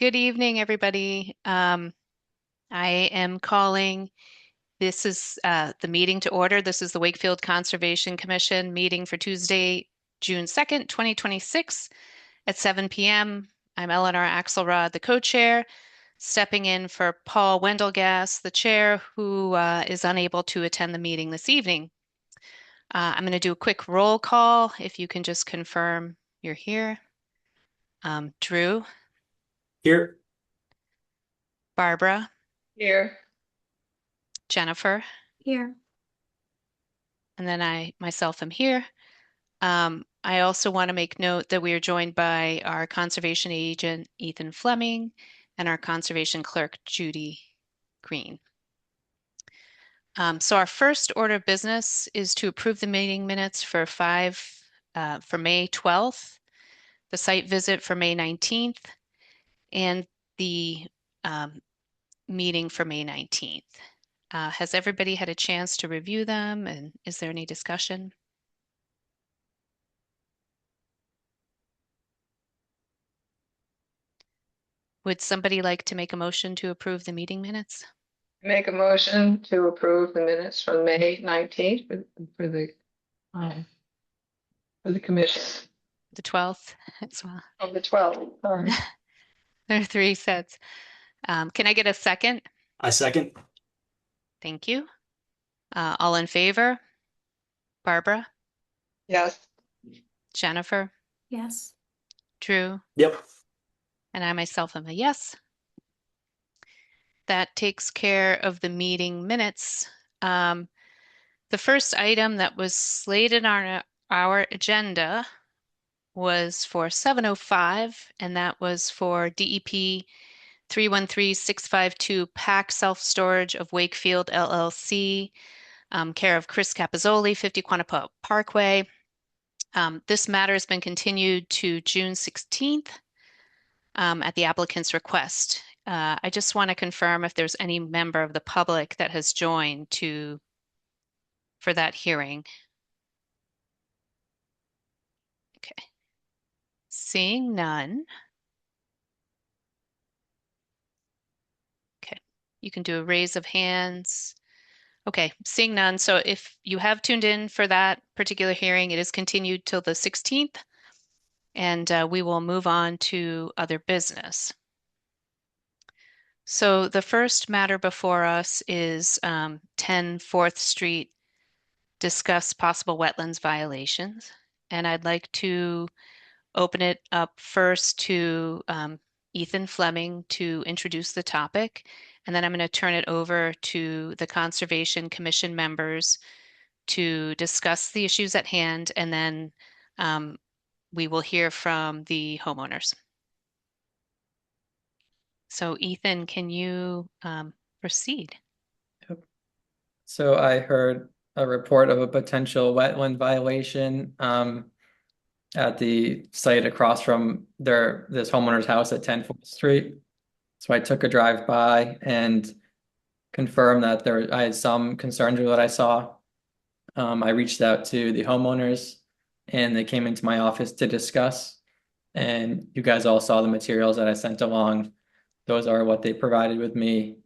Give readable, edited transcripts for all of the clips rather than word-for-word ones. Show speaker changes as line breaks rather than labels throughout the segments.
Good evening, everybody. I am calling. This is the meeting to order. This is the Wakefield Conservation Commission meeting for Tuesday, June 2nd, 2026 at 7 p.m. I'm Eleanor Axelrod, the co-chair, stepping in for Paul Wendelgas, the chair, who is unable to attend the meeting this evening. I'm going to do a quick roll call. If you can just confirm you're here. Drew,
Here.
Barbara,
Here.
Jennifer,
Here.
and then I myself am here. I also want to make note that we are joined by our conservation agent, Ethan Fleming, and our conservation clerk, Judy Green. So our first order of business is to approve the meeting minutes for May 12th, the site visit for May 19th, and the meeting for May 19th. Has everybody had a chance to review them, and is there any discussion? Would somebody like to make a motion to approve the meeting minutes?
Make a motion to approve the minutes from May 19th um, for the commission
The 12th as well.
of the 12th. Sorry.
There are three sets. Can I get a second?
I second.
Thank you. All in favor? Barbara,
Yes.
Jennifer,
Yes.
Drew,
Yep.
and I myself am a yes. That takes care of the meeting minutes. The first item that was slated on our agenda was for 7:05, and that was for DEP 313652 Pack Self-Storage of Wakefield LLC, care of Chris Capizzoli, 50 Quantico Parkway. This matter has been continued to June 16th at the applicant's request. I just want to confirm if there's any member of the public that has joined for that hearing. Okay. Seeing none. Okay. You can do a raise of hands. Okay, seeing none. So if you have tuned in for that particular hearing, it is continued till the 16th, and we will move on to other business. So the first matter before us is 10 4th Street, discuss possible wetlands violations. And I'd like to open it up first to Ethan Fleming to introduce the topic. And then I'm going to turn it over to the Conservation Commission members to discuss the issues at hand. And then we will hear from the homeowners. So Ethan, can you proceed?
So I heard a report of a potential wetland violation at the site across from this homeowner's house at 10 4th Street. So I took a drive by and confirmed that I had some concerns with what I saw. I reached out to the homeowners and they came into my office to discuss. And you guys all saw the materials that I sent along. Those are what they provided with me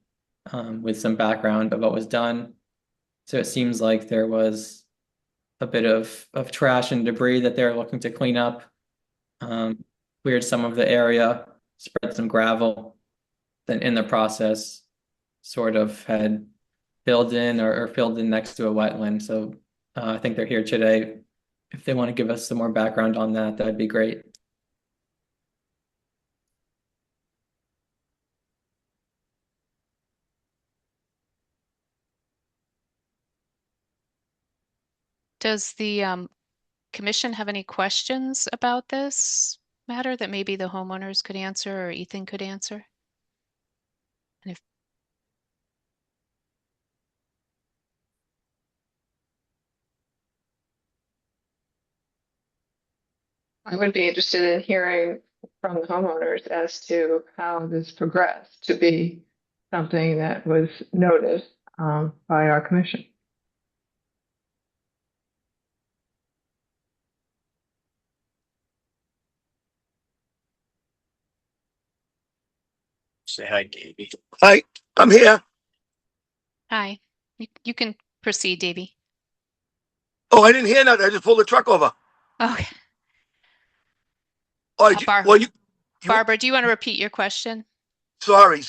with some background of what was done. So it seems like there was a bit of trash and debris that they're looking to clean up. Cleared some of the area, spread some gravel. Then in the process, sort of had filled in or filled in next to a wetland. So I think they're here today. If they want to give us some more background on that, that'd be great.
Does the commission have any questions about this matter that maybe the homeowners could answer or Ethan could answer? And if
I would be interested in hearing from the homeowners as to how this progressed to be something that was noted by our commission.
Say hi, Davey.
Hi, I'm here.
Hi. You can proceed, Davy.
Oh, I didn't hear nothing. I just pulled the truck over.
Okay.
Oh, well, you,
Barbara, do you want to repeat your question?
sorry.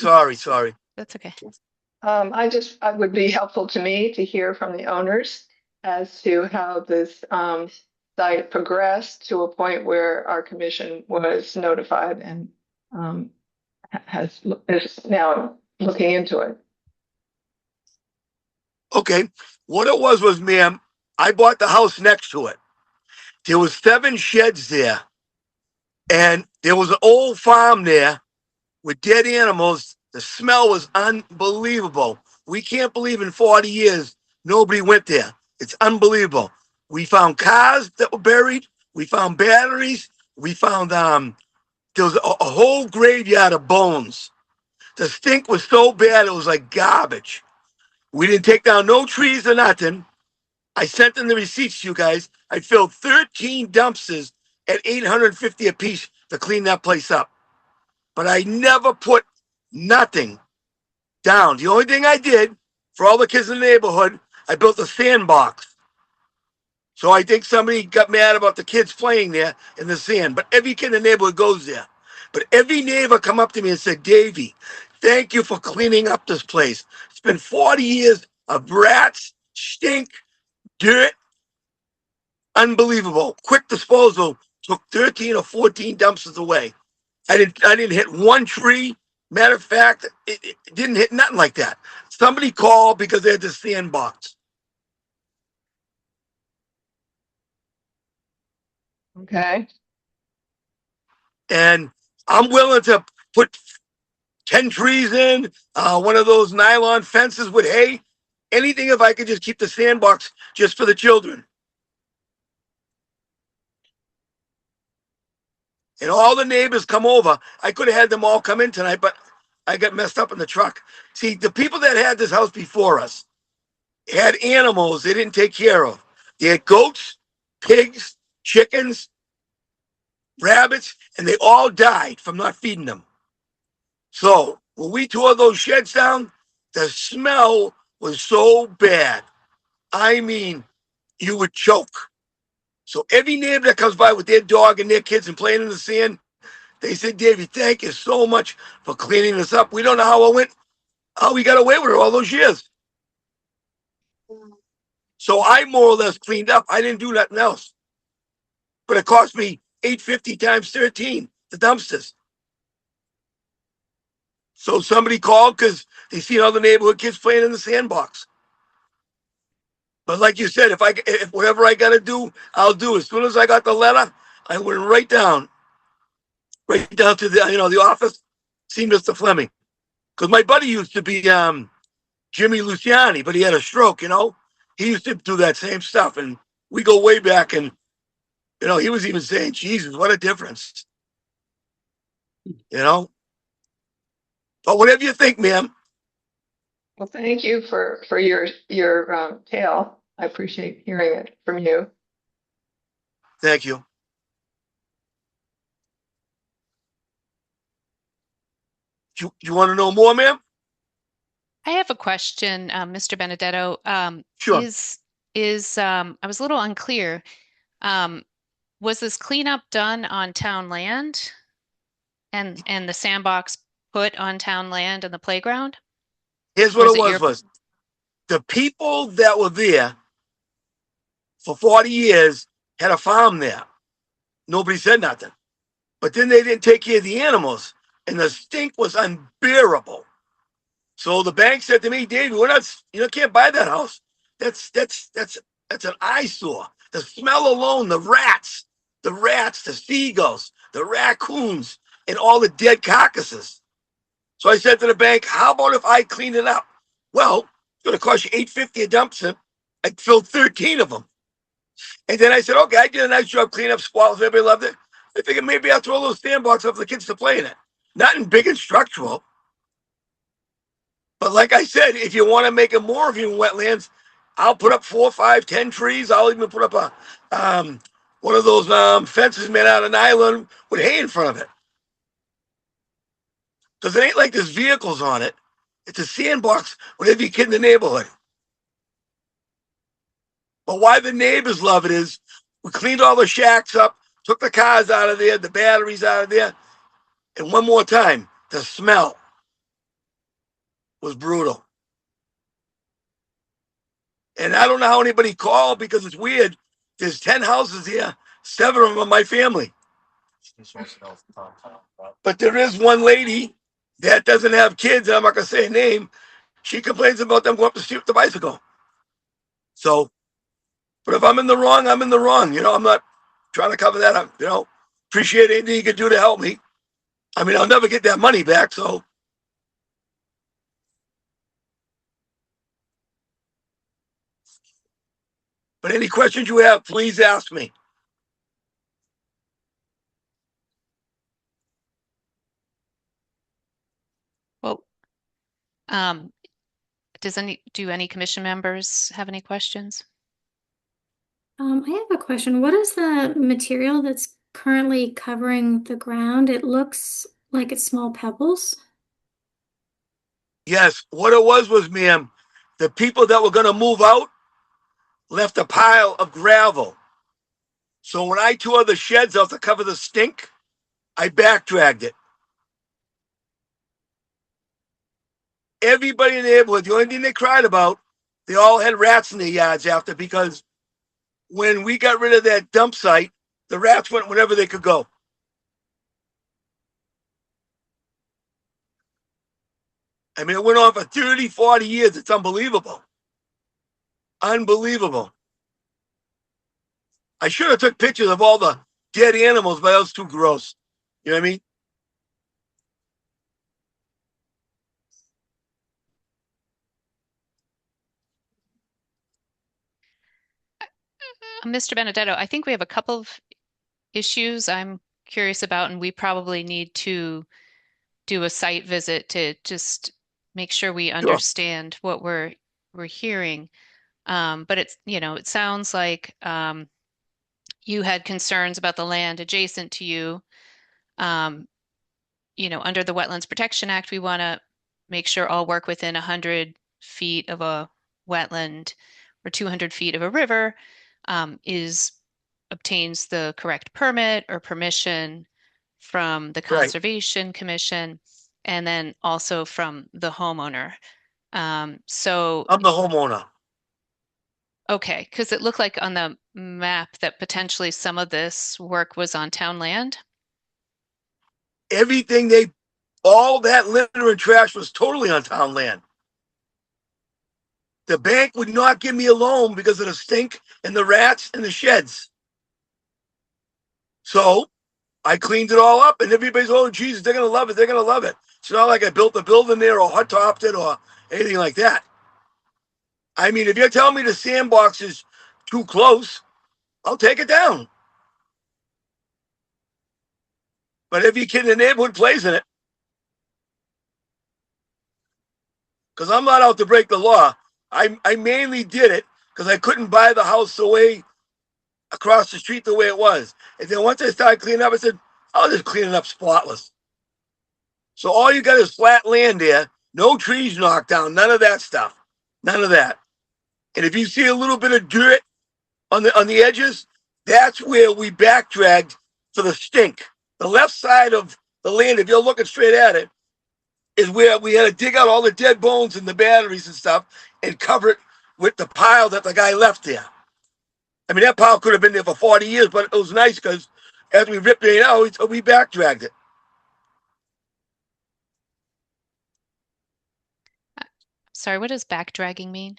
That's okay.
I would be helpful to me to hear from the owners as to how this site progressed to a point where our commission was notified and is now looking into it.
Okay. What it was, ma'am, I bought the house next to it. There was 7 sheds there, and there was an old farm there with dead animals. The smell was unbelievable. We can't believe in 40 years nobody went there. It's unbelievable. We found cars that were buried. We found batteries. We found there was a whole graveyard of bones. The stink was so bad it was like garbage. We didn't take down no trees or nothing. I sent in the receipts to you guys. I filled 13 dumpsters at $850 a piece to clean that place up. But I never put nothing down. The only thing I did for all the kids in the neighborhood, I built a sandbox. So I think somebody got mad about the kids playing there in the sand. But every kid in the neighborhood goes there. But every neighbor come up to me and said, Davey, thank you for cleaning up this place. It's been 40 years of rats, stink, dirt. Unbelievable. Quick disposal took 13 or 14 dumpsters away. I didn't hit one tree. Matter of fact, it didn't hit nothing like that. Somebody called because they had the sandbox.
Okay.
And I'm willing to put 10 trees in, one of those nylon fences with hay, anything if I could just keep the sandbox just for the children. And all the neighbors come over. I could have had them all come in tonight, but I got messed up in the truck. See, the people that had this house before us had animals they didn't take care of. They had goats, pigs, chickens, rabbits, and they all died from not feeding them. So when we tore those sheds down, the smell was so bad. I mean, you would choke. So every neighbor that comes by with their dog and their kids and playing in the sand, they said, Davey, thank you so much for cleaning this up. We don't know how we got away with it all those years. So I more or less cleaned up. I didn't do nothing else. But it cost me $850 times 13, the dumpsters. So somebody called because they seen all the neighborhood kids playing in the sandbox. But like you said, if whatever I got to do, I'll do. As soon as I got the letter, I went right down to the office, see Mr. Fleming, because my buddy used to be Jimmy Luciani, but he had a stroke. He used to do that same stuff, and we go way back. And he was even saying, "Jesus, what a difference!" But whatever you think, ma'am.
Well, thank you for your tale. I appreciate hearing it from you.
Thank you. Do you want to know more, ma'am?
I have a question, Mr. Benedetto.
Sure.
I was a little unclear. Was this cleanup done on town land and the sandbox put on town land and the playground?
Here's
Or
what
is
it
it
was,
your...
was the people that were there for 40 years had a farm there. Nobody said nothing. But then they didn't take care of the animals, and the stink was unbearable. So the bank said to me, David, can't buy that house. That's an eyesore. The smell alone, the rats, the seagulls, the raccoons, and all the dead carcasses. So I said to the bank, how about if I clean it up? Well, it's going to cost you $850 a dumpster. I filled 13 of them. And then I said, okay, I did a nice job cleaning up spoils. Everybody loved it. I figured maybe I'll throw a little sandbox up for the kids to play in it. Nothing big and structural. But like I said, if you want to make it more of your wetlands, I'll put up 4, 5, 10 trees. I'll even put up one of those fences made out of nylon with hay in front of it. Because it ain't like there's vehicles on it. It's a sandbox with every kid in the neighborhood. But why the neighbors love it is we cleaned all the shacks up, took the cars out of there, the batteries out of there, and one more time, the smell was brutal. And I don't know how anybody called because it's weird. There's 10 houses here, 7 of them are my family. But there is one lady that doesn't have kids, and I'm not going to say her name. She complains about them going up the street with the bicycle. So, but if I'm in the wrong, I'm in the wrong. You know, I'm not trying to cover that up. You know, appreciate anything you can do to help me. I mean, I'll never get that money back. So, but any questions you have, please ask me.
Well, do any commission members have any questions?
I have a question. What is the material that's currently covering the ground? It looks like it's small pebbles.
Yes, what it was, ma'am, the people that were going to move out left a pile of gravel. So when I tore the sheds out to cover the stink, I backdragged it. Everybody in the neighborhood, the only thing they cried about, they all had rats in their yards after, because when we got rid of that dump site, the rats went wherever they could go. I mean, it went on for 30, 40 years. It's unbelievable. Unbelievable. I should have took pictures of all the dead animals, but that was too gross. You know what I mean?
Mr. Benedetto, I think we have a couple of issues I'm curious about, and we probably need to do a site visit to just make sure we understand what we're hearing. But it's, it sounds like you had concerns about the land adjacent to you. Um, Under the Wetlands Protection Act, we want to make sure all work within 100 feet of a wetland or 200 feet of a river is obtains the correct permit or permission from the
Right.
Conservation Commission, and then also from the homeowner. So,
I'm the homeowner.
okay, because it looked like on the map that potentially some of this work was on town land.
Everything all that litter and trash was totally on town land. The bank would not give me a loan because of the stink and the rats and the sheds. So I cleaned it all up, and everybody's, oh, Jesus, they're going to love it. They're going to love it. It's not like I built a building there or hot topped it or anything like that. I mean, if you're telling me the sandbox is too close, I'll take it down. But every kid in the neighborhood plays in it. Because I'm not out to break the law. I mainly did it because I couldn't buy the house the way across the street the way it was. And then once I started cleaning up, I said, I'll just clean it up spotless. So all you got is flat land there, no trees knocked down, none of that stuff. None of that. And if you see a little bit of dirt on the edges, that's where we backdragged for the stink. The left side of the land, if you're looking straight at it, is where we had to dig out all the dead bones and the batteries and stuff and cover it with the pile that the guy left there. I mean, that pile could have been there for 40 years, but it was nice because as we ripped it out, we backdragged it.
Sorry, what does backdragging mean?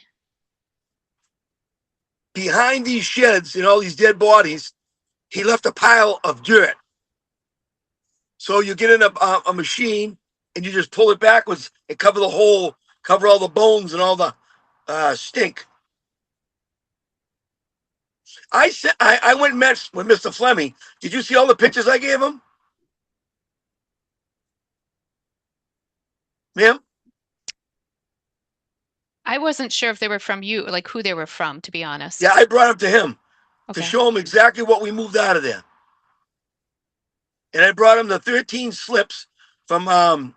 Behind these sheds and all these dead bodies, he left a pile of dirt. So you get in a machine and you just pull it backwards and cover the hole, cover all the bones and all the stink. I went and met with Mr. Fleming. Did you see all the pictures I gave him? Ma'am?
I wasn't sure if they were from you, like who they were from, to be honest.
Yeah, I brought them to him to
Okay.
show him exactly what we moved out of there. And I brought him the 13 slips from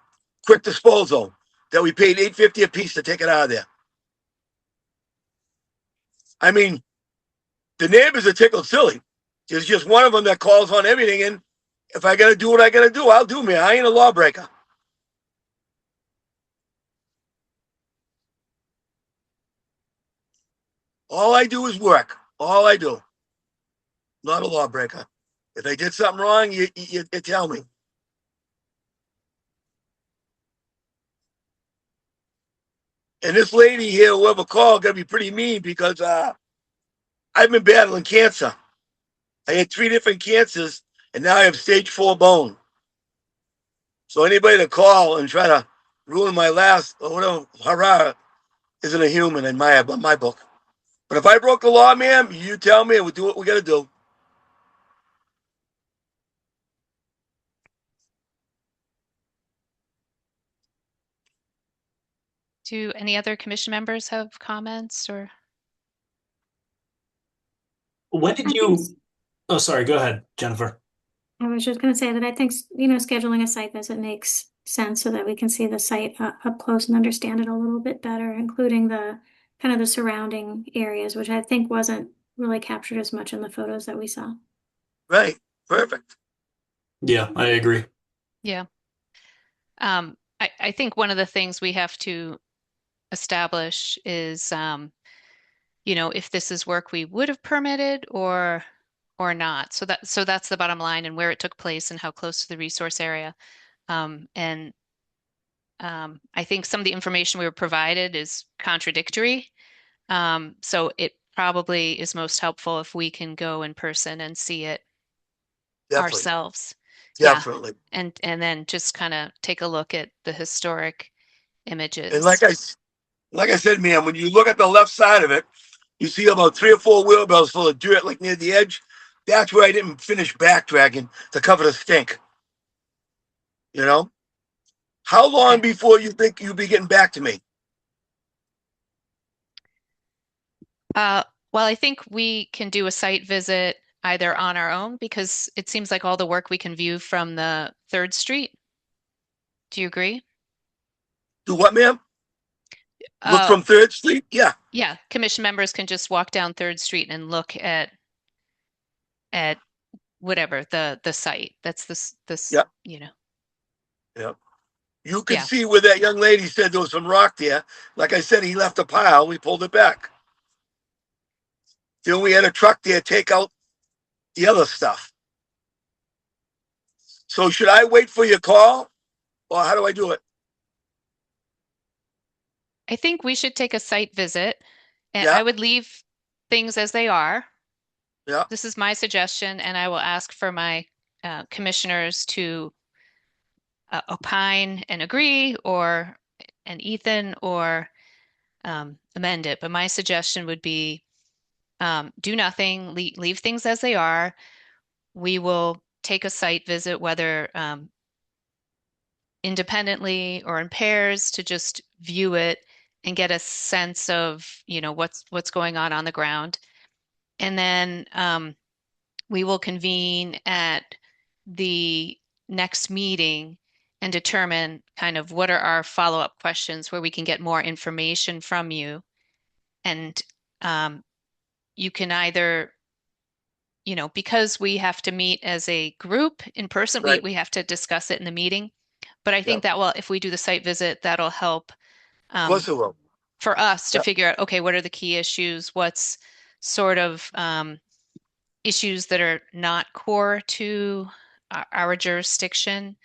quick disposal that we paid $8.50 a piece to take it out of there. I mean, the neighbors are tickled silly. There's just one of them that calls on everything, and if I gotta do what I gotta do, I'll do, man. I ain't a lawbreaker. All I do is work. All I do. Not a lawbreaker. If I did something wrong, you tell me. And this lady here, whoever called, gotta be pretty mean because I've been battling cancer. I had 3 different cancers, and now I have stage 4 bone. So anybody to call and try to ruin my last or whatever, hurrah, isn't a human in my book. But if I broke the law, ma'am, you tell me, and we'll do what we got to do.
Do any other commission members have comments or?
When did
I think
you? Oh, sorry. Go ahead, Jennifer.
I was just going to say that I think, scheduling a site visit makes sense so that we can see the site up close and understand it a little bit better, including the kind of the surrounding areas, which I think wasn't really captured as much in the photos that we saw.
Right. Perfect.
Yeah, I agree.
Yeah. I think one of the things we have to establish is, if this is work we would have permitted or not. So that's the bottom line and where it took place and how close to the resource area. And I think some of the information we were provided is contradictory. So it probably is most helpful if we can go in person and see it
Definitely.
ourselves. Yeah.
Definitely.
And then just kind of take a look at the historic
And
images.
like I said, ma'am, when you look at the left side of it, you see about 3 or 4 wheelbarrows full of dirt, like near the edge. That's where I didn't finish backdragging to cover the stink. You know, how long
Okay.
before you think you'll be getting back to me?
Uh, well, I think we can do a site visit either on our own because it seems like all the work we can view from the Third Street. Do you agree?
Do what, ma'am? Look
Uh,
from 3rd Street? Yeah.
yeah, commission members can just walk down Third Street and look at whatever the site. That's this,
Yeah. Yeah. You could
yeah.
see where that young lady said there was some rock there. Like I said, he left a pile. We pulled it back. Then we had a truck there take out the other stuff. So should I wait for your call, or how do I do it?
I think we should take a site visit and
Yeah.
I would leave things as they are.
Yeah.
This is my suggestion, and I will ask for my commissioners to opine and agree, or and Ethan, or amend it. But my suggestion would be do nothing, leave things as they are. We will take a site visit, whether independently or in pairs, to just view it and get a sense of, what's going on the ground. And then we will convene at the next meeting and determine kind of what are our follow-up questions where we can get more information from you. And um, you can either, because we have to meet as a group in person, we,
Right.
we have to discuss it in the meeting. But I
Yeah.
think that will, if we do the site visit, that'll help
Of course it will.
for us to
Yeah.
figure out, okay, what are the key issues? What's sort of issues that are not core to our jurisdiction?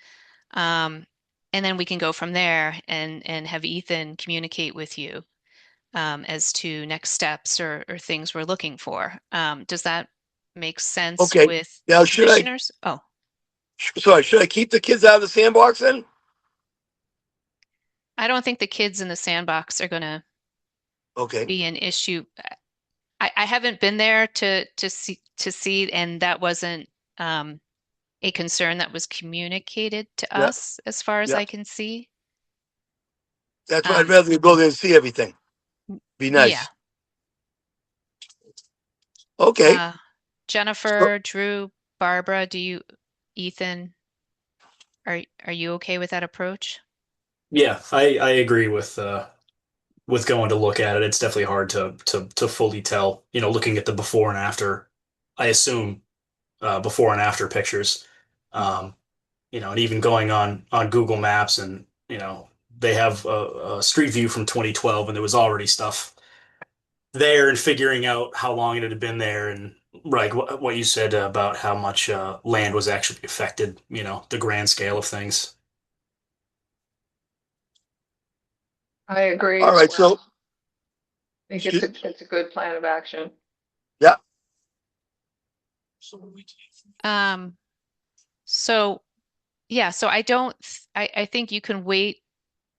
And then we can go from there and have Ethan communicate with you as to next steps or things we're looking for. Does that make sense
Okay.
with
Now
commissioners? Oh,
should I keep the kids out of the sandbox then?
I don't think the kids in the sandbox are going to
Okay.
be an issue. I haven't been there to see, and that wasn't a concern that was communicated to
Yeah.
us as far as
Yeah.
I can see.
That's why I'd
Um,
rather you go there and see everything. Be
yeah.
nice. Okay.
Uh,
So,
Jennifer, Drew, Barbara, Ethan, are you okay with that approach?
Yeah, I agree with going to look at it. It's definitely hard to fully tell, looking at the before and after, I assume before and after pictures. Um, and even going on Google Maps and, they have a street view from 2012 and there was already stuff there and figuring out how long it had been there and like what you said about how much land was actually affected, the grand scale of things.
I agree
All
as
right,
well.
so
I think
excuse,
it's a good plan of action.
yeah,
Um, so yeah, so I think you can wait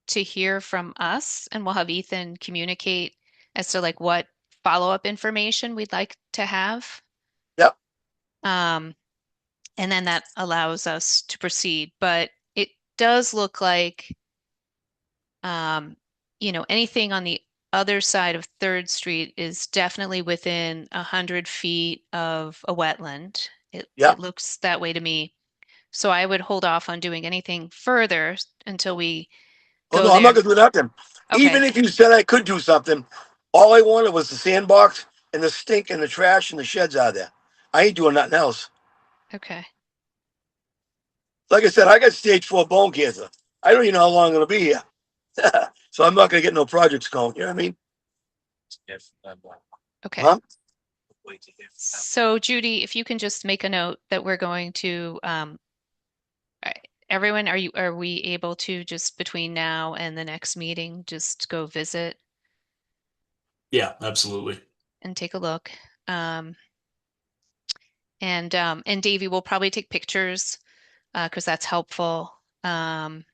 to hear from us and we'll have Ethan communicate as to like what follow-up information we'd like to have.
yeah.
Um, and then that allows us to proceed. But it does look like, um, anything on the other side of Third Street is definitely within 100 feet of a wetland.
Yeah.
It looks that way to me. So I would hold off on doing anything further until we
Oh
go
no, I'm not
there.
gonna do nothing. Even
Okay.
if you said I could do something, all I wanted was the sandbox and the stink and the trash and the sheds out there. I ain't doing nothing else.
Okay.
Like I said, I got stage 4 bone cancer. I don't even know how long I'm gonna be here. So I'm not gonna get no projects going. You know what I mean?
Okay.
Huh?
So Judy, if you can just make a note that we're going to, I- everyone, are we able to just between now and the next meeting, just go visit
Yeah, absolutely.
and take a look? Um, and Davey will probably take pictures, because that's helpful. And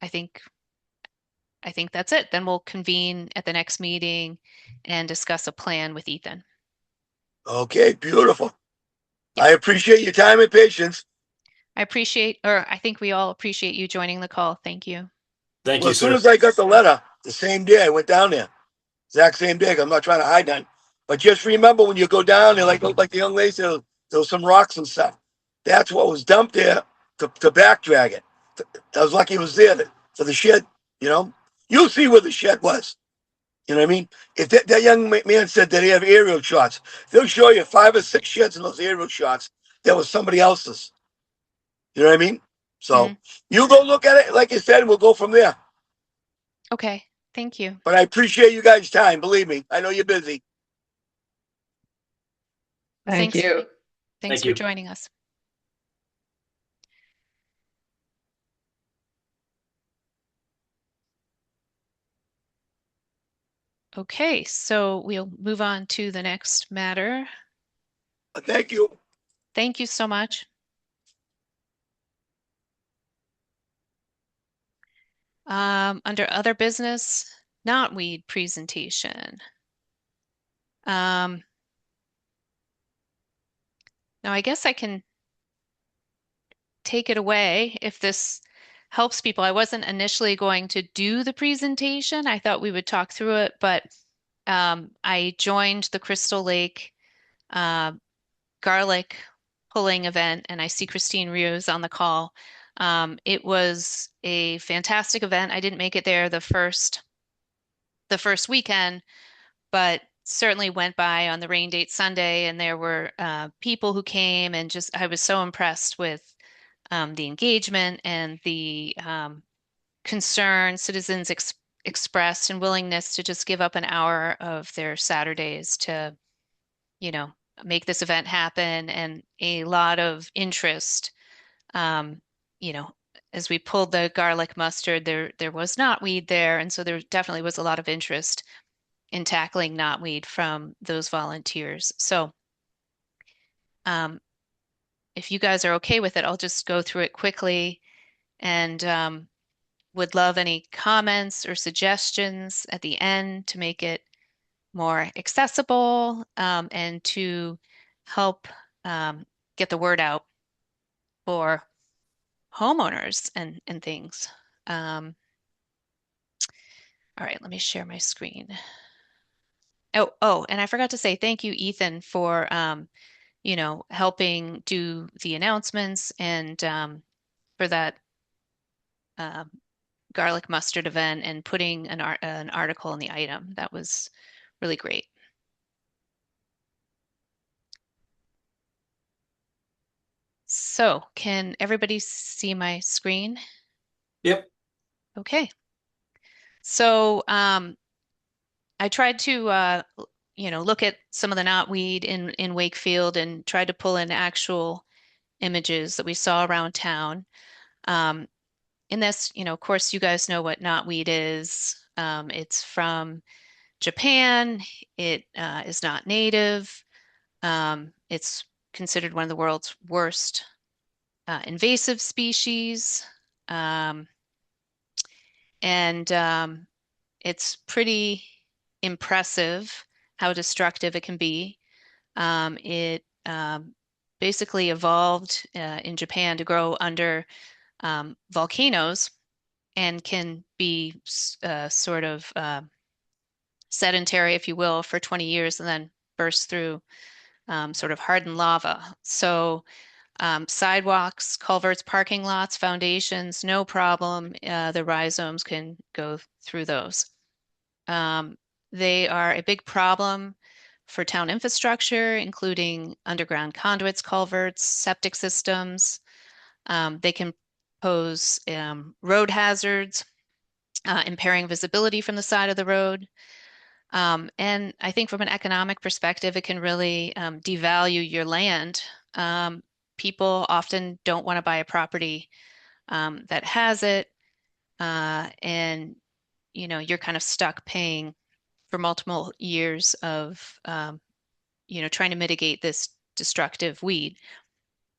I think I think that's it. Then we'll convene at the next meeting and discuss a plan with Ethan.
Okay, beautiful.
Yep.
I appreciate your time and patience.
I think we all appreciate you joining the call. Thank you.
Thank
Well,
you,
as soon
sir.
as I got the letter, the same day I went down there. Exact same day. I'm not trying to hide nothing. But just remember when you go down there, like the young lady said, there was some rocks and stuff. That's what was dumped there to backdrag it. I was lucky it was there for the shed, you know. You'll see where the shed was. You know what I mean? If that young man said that he have aerial shots, they'll show you 5 or 6 sheds in those aerial shots that was somebody else's. You know what I mean? So
Hmm.
you go look at it, like you said, we'll go from there.
Okay. Thank you.
But I appreciate you guys' time. Believe me, I know you're busy.
Thank
Thanks.
you.
Thanks
Thank
for
you.
joining us. Okay, so we'll move on to the next matter.
Thank you.
Thank you so much. Under other business, knotweed presentation. Um, Now I guess I can take it away if this helps people. I wasn't initially going to do the presentation. I thought we would talk through it, but I joined the Crystal Lake uh, garlic pulling event, and I see Christine Rios on the call. It was a fantastic event. I didn't make it there the first weekend, but certainly went by on the rain date Sunday, and there were people who came, and just I was so impressed with the engagement and the concern citizens expressed and willingness to just give up an hour of their Saturdays to, you know, make this event happen, and a lot of interest. Um, you know, as we pulled the garlic mustard, there was knotweed there, and so there definitely was a lot of interest in tackling knotweed from those volunteers. So, um, if you guys are okay with it, I'll just go through it quickly and would love any comments or suggestions at the end to make it more accessible, and to help um, get the word out for homeowners and things. Um, all right, let me share my screen. Oh, and I forgot to say thank you, Ethan, for helping do the announcements and for that um, garlic mustard event and putting an article in the item. That was really great. So, can everybody see my screen?
Yep.
Okay. So, I tried to look at some of the knotweed in Wakefield and tried to pull in actual images that we saw around town. Um, in this, of course, you guys know what knotweed is. It's from Japan. It is not native. It's considered one of the world's worst invasive species. Um, and it's pretty impressive how destructive it can be. It basically evolved in Japan to grow under volcanoes and can be sort of sedentary, if you will, for 20 years and then burst through sort of hardened lava. So sidewalks, culverts, parking lots, foundations, no problem. The rhizomes can go through those. Um, they are a big problem for town infrastructure, including underground conduits, culverts, septic systems. They can pose road hazards, impairing visibility from the side of the road. And I think from an economic perspective, it can really devalue your land. Um, People often don't want to buy a property that has it, and you're kind of stuck paying for multiple years of trying to mitigate this destructive weed.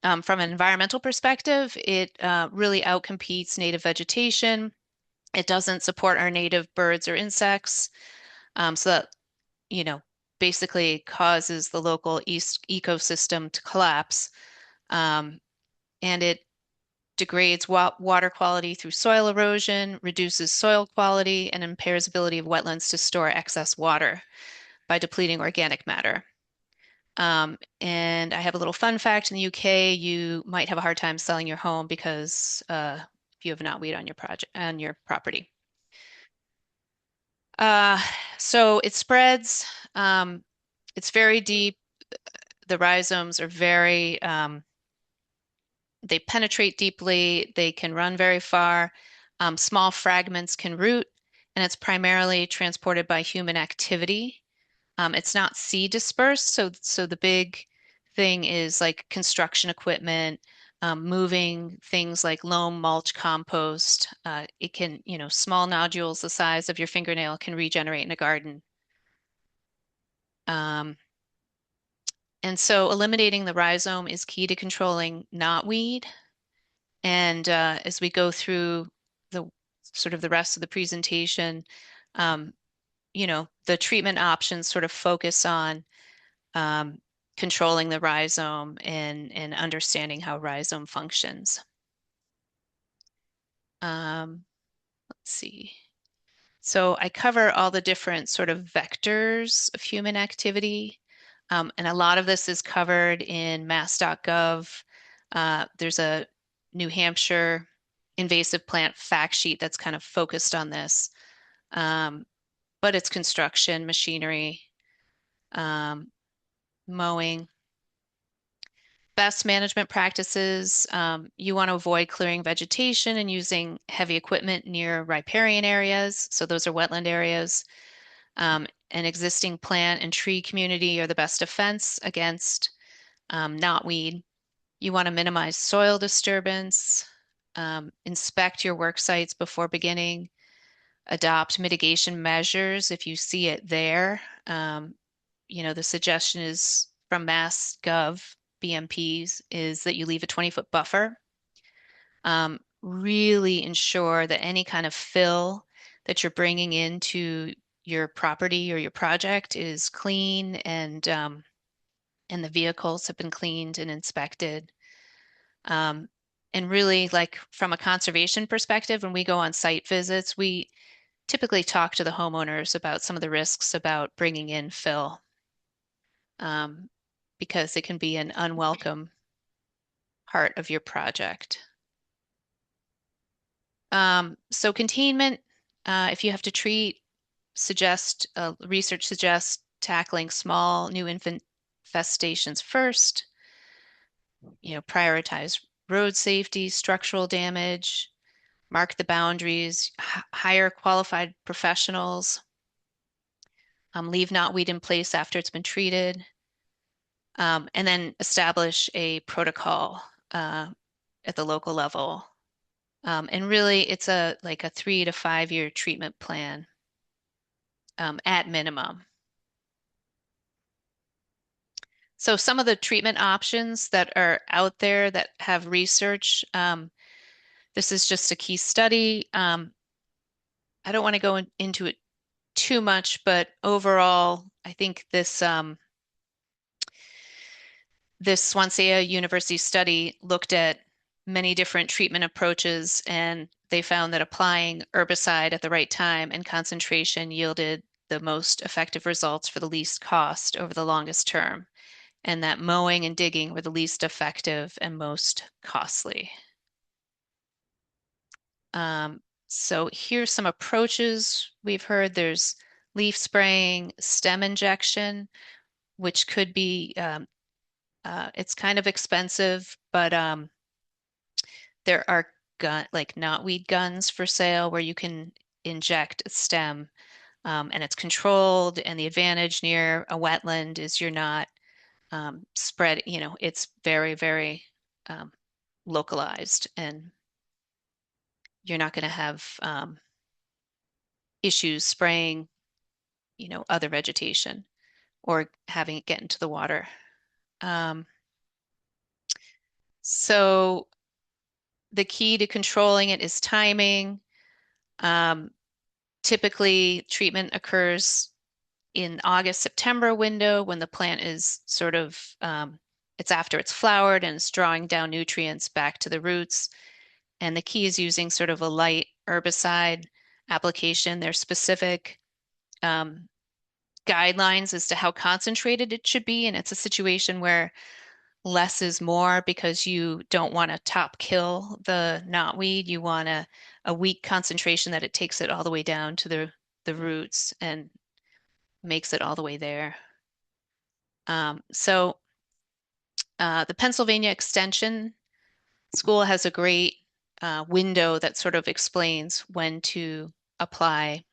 From an environmental perspective, it really outcompetes native vegetation. It doesn't support our native birds or insects, so that you know basically causes the local east ecosystem to collapse, um, and it degrades water quality through soil erosion, reduces soil quality, and impairs ability of wetlands to store excess water by depleting organic matter. And I have a little fun fact in the UK, you might have a hard time selling your home because if you have knotweed on your project on your property. Uh, so it spreads. It's very deep. The rhizomes are they penetrate deeply. They can run very far. Small fragments can root, and it's primarily transported by human activity. It's not seed dispersed, so the big thing is like construction equipment, moving things like loam, mulch, compost. It can, small nodules the size of your fingernail can regenerate in a garden. Um, and so eliminating the rhizome is key to controlling knotweed. And as we go through the sort of the rest of the presentation, um, the treatment options sort of focus on um, controlling the rhizome and understanding how rhizome functions. Let's see. So I cover all the different sort of vectors of human activity. And a lot of this is covered in mass.gov. There's a New Hampshire invasive plant fact sheet that's kind of focused on this. But it's construction, machinery, um, mowing. Best management practices, you want to avoid clearing vegetation and using heavy equipment near riparian areas. So those are wetland areas. An existing plant and tree community are the best defense against knotweed. You want to minimize soil disturbance, inspect your work sites before beginning, adopt mitigation measures if you see it there. The suggestion is from Mass Gov BMPs is that you leave a 20-foot buffer. Really ensure that any kind of fill that you're bringing into your property or your project is clean and the vehicles have been cleaned and inspected. Um, and really, like from a conservation perspective, when we go on site visits, we typically talk to the homeowners about some of the risks about bringing in fill, um, because it can be an unwelcome part of your project. So containment, if you have to treat, research suggests tackling small new infestations first, prioritize road safety, structural damage, mark the boundaries, hire qualified professionals, leave knotweed in place after it's been treated, and then establish a protocol at the local level. And really, it's like a 3 to 5 year treatment plan at minimum. So some of the treatment options that are out there that have research, this is just a key study. I don't want to go into it too much, but overall, I think this Swansea University study looked at many different treatment approaches, and they found that applying herbicide at the right time and concentration yielded the most effective results for the least cost over the longest term, and that mowing and digging were the least effective and most costly. So here's some approaches we've heard. There's leaf spraying, stem injection, which could be, it's kind of expensive, but there are like knotweed guns for sale where you can inject a stem, and it's controlled. And the advantage near a wetland is you're not spread, it's very, very um, localized, and you're not going to have issues spraying, other vegetation or having it get into the water. Um, so the key to controlling it is timing. Um, Typically, treatment occurs in August, September window when the plant is sort of, it's after it's flowered and it's drawing down nutrients back to the roots. And the key is using sort of a light herbicide application. There's specific um, guidelines as to how concentrated it should be. And it's a situation where less is more because you don't want to top kill the knotweed. You want a weak concentration that it takes it all the way down to the roots and makes it all the way there. The Pennsylvania Extension School has a great window that sort of explains when to apply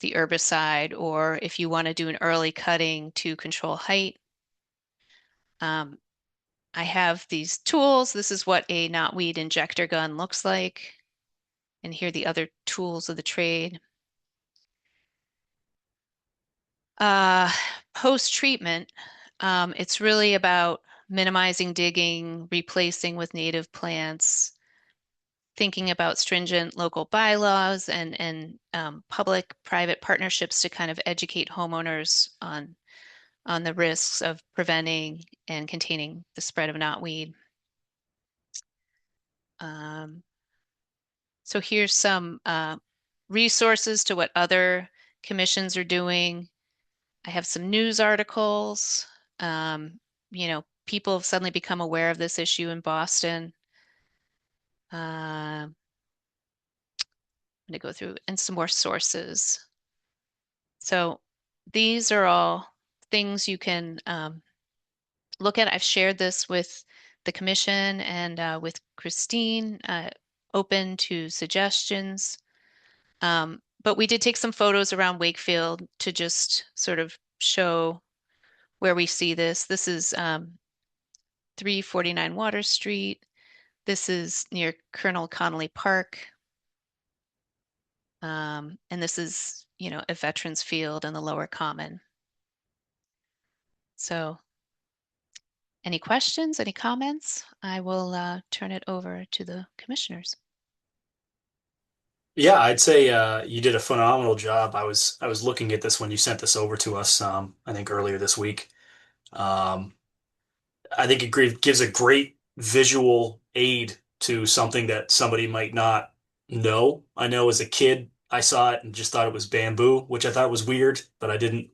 the herbicide, or if you want to do an early cutting to control height. Um, I have these tools. This is what a knotweed injector gun looks like. And here are the other tools of the trade. Uh, Post-treatment, it's really about minimizing digging, replacing with native plants, thinking about stringent local bylaws and public-private partnerships to kind of educate homeowners on the risks of preventing and containing the spread of knotweed. So here's some resources to what other commissions are doing. I have some news articles. People have suddenly become aware of this issue in Boston. I'm going to go through and some more sources. So these are all things you can look at. I've shared this with the commission and with Christine, open to suggestions. But we did take some photos around Wakefield to just sort of show where we see this. This is 349 Water Street. This is near Colonel Connolly Park. And this is, a veterans field in the Lower Common. So any questions, any comments? I will turn it over to the commissioners.
Yeah, I'd say you did a phenomenal job. I was looking at this when you sent this over to us, I think earlier this week. Um, I think it gives a great visual aid to something that somebody might not know. I know as a kid, I saw it and just thought it was bamboo, which I thought was weird, but I didn't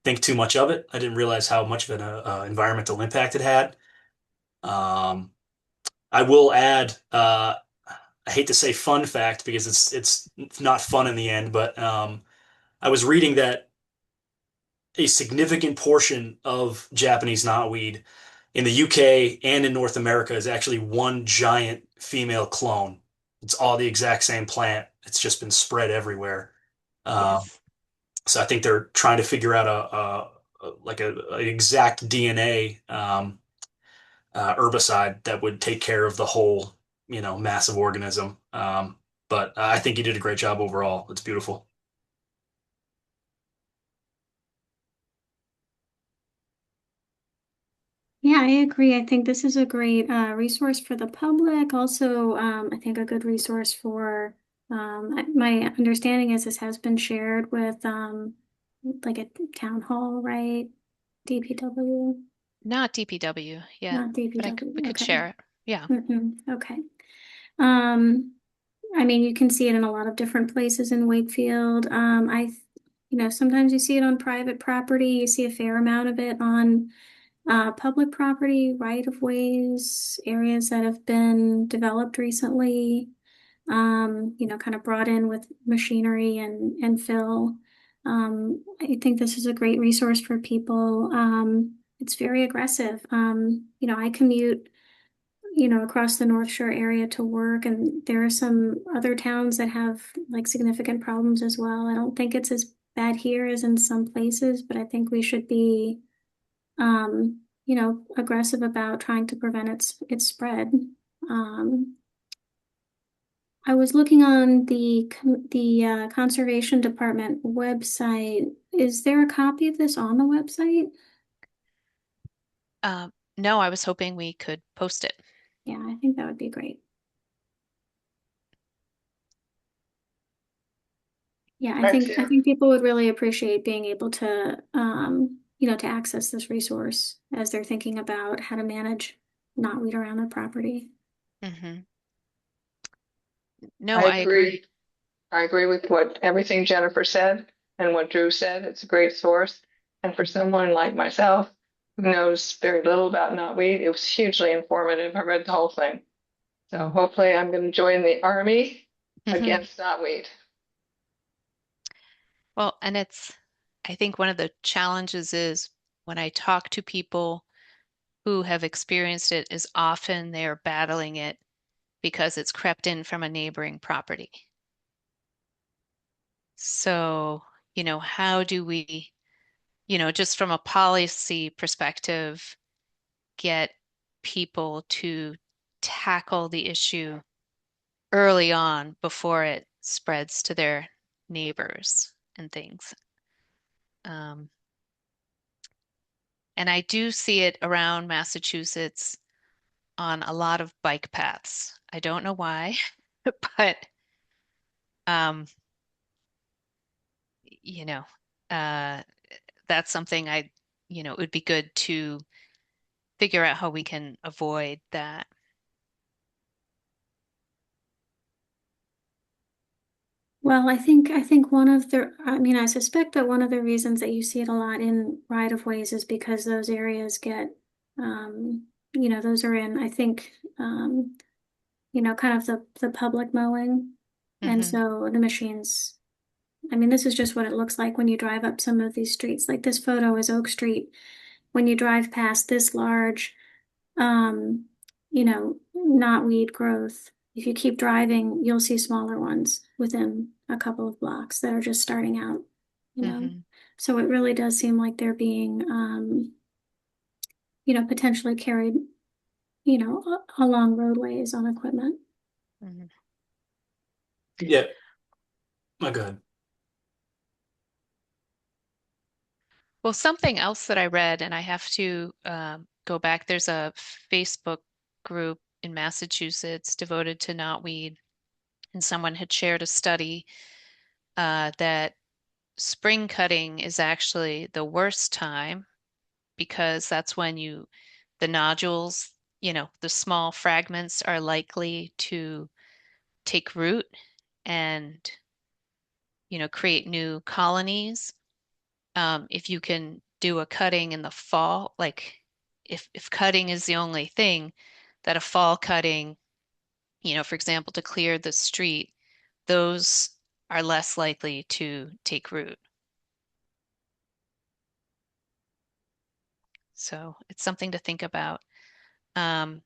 think too much of it. I didn't realize how much of an environmental impact it had. I will add, I hate to say fun fact because it's not fun in the end, but I was reading that a significant portion of Japanese knotweed in the UK and in North America is actually one giant female clone. It's all the exact same plant. It's just been spread everywhere. Um,
Yes.
so I think they're trying to figure out an exact DNA herbicide that would take care of the whole, massive organism. But I think you did a great job overall. It's beautiful.
Yeah, I agree. I think this is a great resource for the public. Also, I think a good resource for my understanding is this has been shared with like a town hall, right? DPW,
Not DPW yet,
not
but we
DPW.
could
Okay.
share it. Yeah.
Okay. Um, I mean, you can see it in a lot of different places in Wakefield. Sometimes you see it on private property. You see a fair amount of it on public property, right of ways, areas that have been developed recently, kind of brought in with machinery and fill. I think this is a great resource for people. It's very aggressive. I commute, across the North Shore area to work, and there are some other towns that have like significant problems as well. I don't think it's as bad here as in some places, but I think we should be aggressive about trying to prevent its spread. Um, I was looking on the Conservation Department website. Is there a copy of this on the website?
No, I was hoping we could post it.
Yeah, I think that would be great. Yeah, I
Right,
think I
too.
think people would really appreciate being able to to access this resource as they're thinking about how to manage knotweed around their property.
Hmm. No,
I
I agree.
agree. I agree with what everything Jennifer said and what Drew said. It's a great source. And for someone like myself who knows very little about knotweed, it was hugely informative. I read the whole thing. So hopefully I'm going to join the army
Hmm.
against knotweed.
Well, and I think one of the challenges is when I talk to people who have experienced it is often they're battling it because it's crept in from a neighboring property. So, how do we, just from a policy perspective, get people to tackle the issue early on before it spreads to their neighbors and things? Um, and I do see it around Massachusetts on a lot of bike paths. I don't know why, but um, you know, uh, that's something it would be good to figure out how we can avoid that.
Well, I think one of the I mean, I suspect that one of the reasons that you see it a lot in right of ways is because those areas get those are in, I think, kind of the public mowing. And
Hmm.
so the machines, I mean, this is just what it looks like when you drive up some of these streets. Like this photo is Oak Street. When you drive past this large um, knotweed growth. If you keep driving, you'll see smaller ones within a couple of blocks that are just starting out, you know.
Hmm.
So it really does seem like they're being, potentially carried, along roadways on equipment.
Hmm.
Yeah. Oh, go ahead.
Well, something else that I read, and I have to go back, there's a Facebook group in Massachusetts devoted to knotweed, and someone had shared a study that spring cutting is actually the worst time because that's when the nodules, the small fragments are likely to take root and, create new colonies. If you can do a cutting in the fall, like if cutting is the only thing, that a fall cutting, for example, to clear the street, those are less likely to take root. So it's something to think about. Um,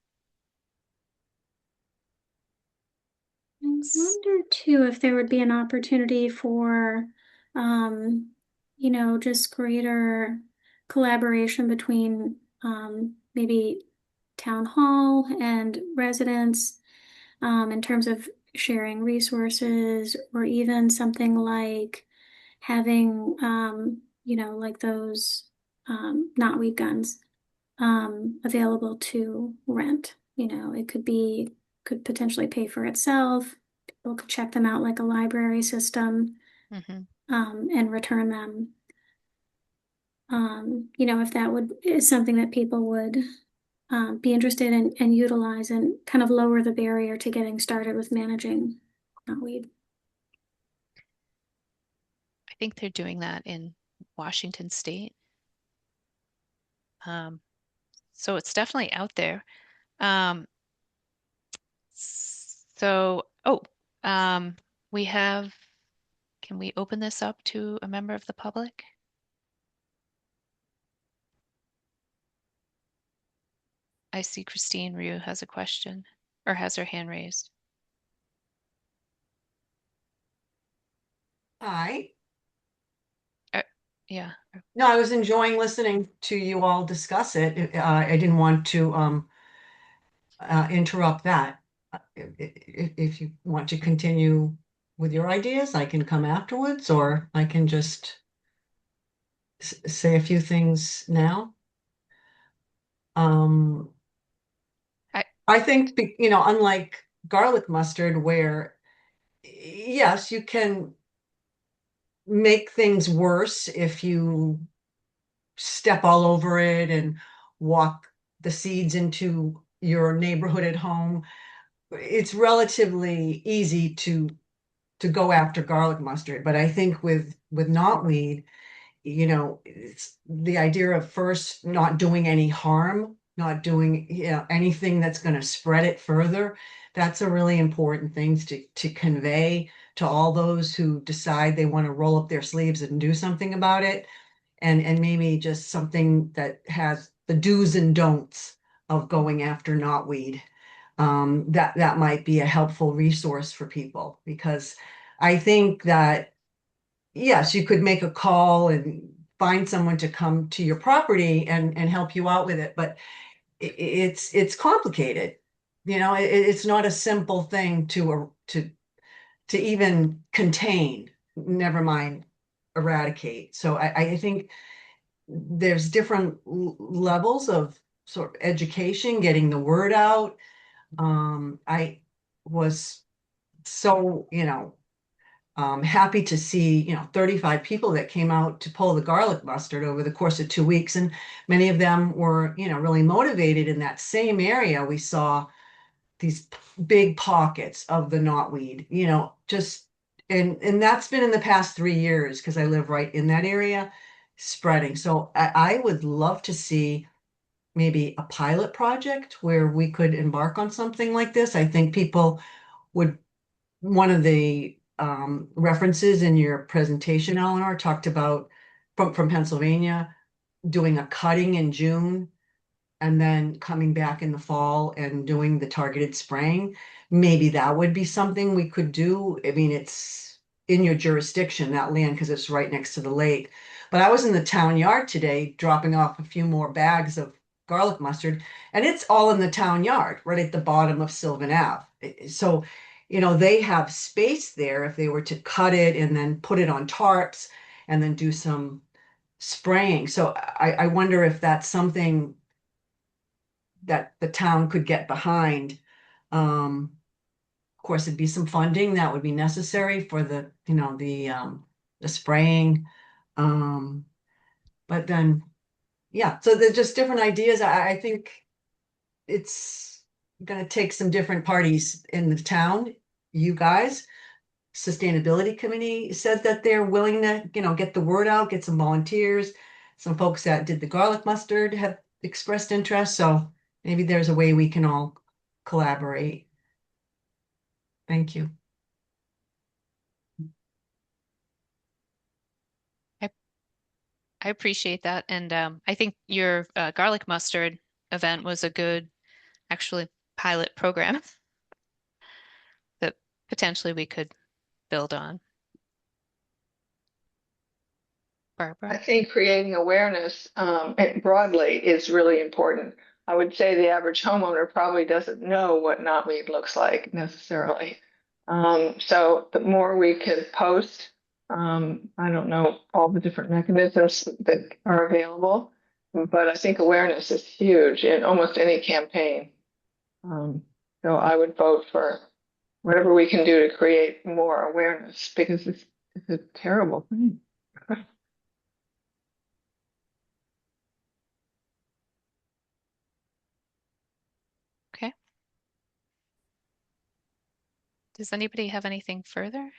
I wonder too if there would be an opportunity for, um, just greater collaboration between, maybe town hall and residents, in terms of sharing resources, or even something like having, like those, knotweed guns, available to rent. It could potentially pay for itself. People could check them out like a library system,
mhm.
and return them. If that is something that people would, be interested in and utilize, and kind of lower the barrier to getting started with managing knotweed.
I think they're doing that in Washington State. Um, so it's definitely out there. Um, oh, um, we have, can we open this up to a member of the public? I see Christine Ryu has a question or has her hand raised.
Hi.
Uh, yeah.
No, I was enjoying listening to you all discuss it. I didn't want to interrupt that. If you want to continue with your ideas, I can come afterwards, or I can just say a few things now. Um,
I,
I think, unlike garlic mustard, where yes, you can make things worse if you step all over it and walk the seeds into your neighborhood at home. It's relatively easy to go after garlic mustard, but I think with knotweed, it's the idea of first not doing any harm, not doing, anything that's going to spread it further. That's a really important thing to convey to all those who decide they want to roll up their sleeves and do something about it, and maybe just something that has the do's and don'ts of going after knotweed. That might be a helpful resource for people, because I think that yes, you could make a call and find someone to come to your property and help you out with it, but it's complicated. It's not a simple thing to even contain, never mind eradicate. So I think there's different levels of sort of education, getting the word out. I was so, happy to see, 35 people that came out to pull the garlic mustard over the course of 2 weeks. And many of them were, really motivated. In that same area, we saw these big pockets of the knotweed, just, and that's been in the past 3 years, because I live right in that area, spreading. So I would love to see maybe a pilot project where we could embark on something like this. I think people would, one of the references in your presentation, Eleanor, talked about from Pennsylvania doing a cutting in June and then coming back in the fall and doing the targeted spraying. Maybe that would be something we could do. I mean, it's in your jurisdiction, that land, because it's right next to the lake. But I was in the town yard today dropping off a few more bags of garlic mustard, and it's all in the town yard, right at the bottom of Sylvan Ave. So, they have space there if they were to cut it and then put it on tarps and then do some spraying. So I wonder if that's something that the town could get behind. Of course, it'd be some funding that would be necessary for the spraying. Um, but then, yeah, so there's just different ideas. I think it's gonna take some different parties in the town. You guys, Sustainability Committee said that they're willing to, get the word out, get some volunteers. Some folks that did the garlic mustard have expressed interest, so maybe there's a way we can all collaborate. Thank you.
I appreciate that. And I think your garlic mustard event was a good, actually, pilot program that potentially we could build on.
I
Barbara?
think creating awareness broadly is really important. I would say the average homeowner probably doesn't know what knotweed looks like necessarily. So the more we can post, I don't know all the different mechanisms that are available, but I think awareness is huge in almost any campaign. Um, so I would vote for whatever we can do to create more awareness because it's a terrible thing.
Okay. Does anybody have anything further?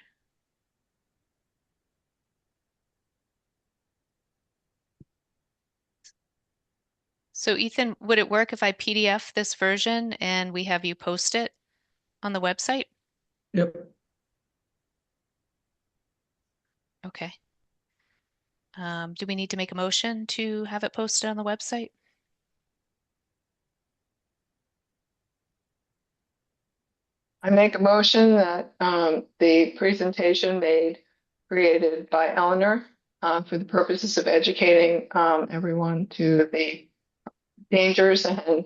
So Ethan, would it work if I PDF this version and we have you post it on the website?
Yep.
Okay. Do we need to make a motion to have it posted on the website?
I make a motion that the presentation created by Eleanor for the purposes of educating everyone to the dangers and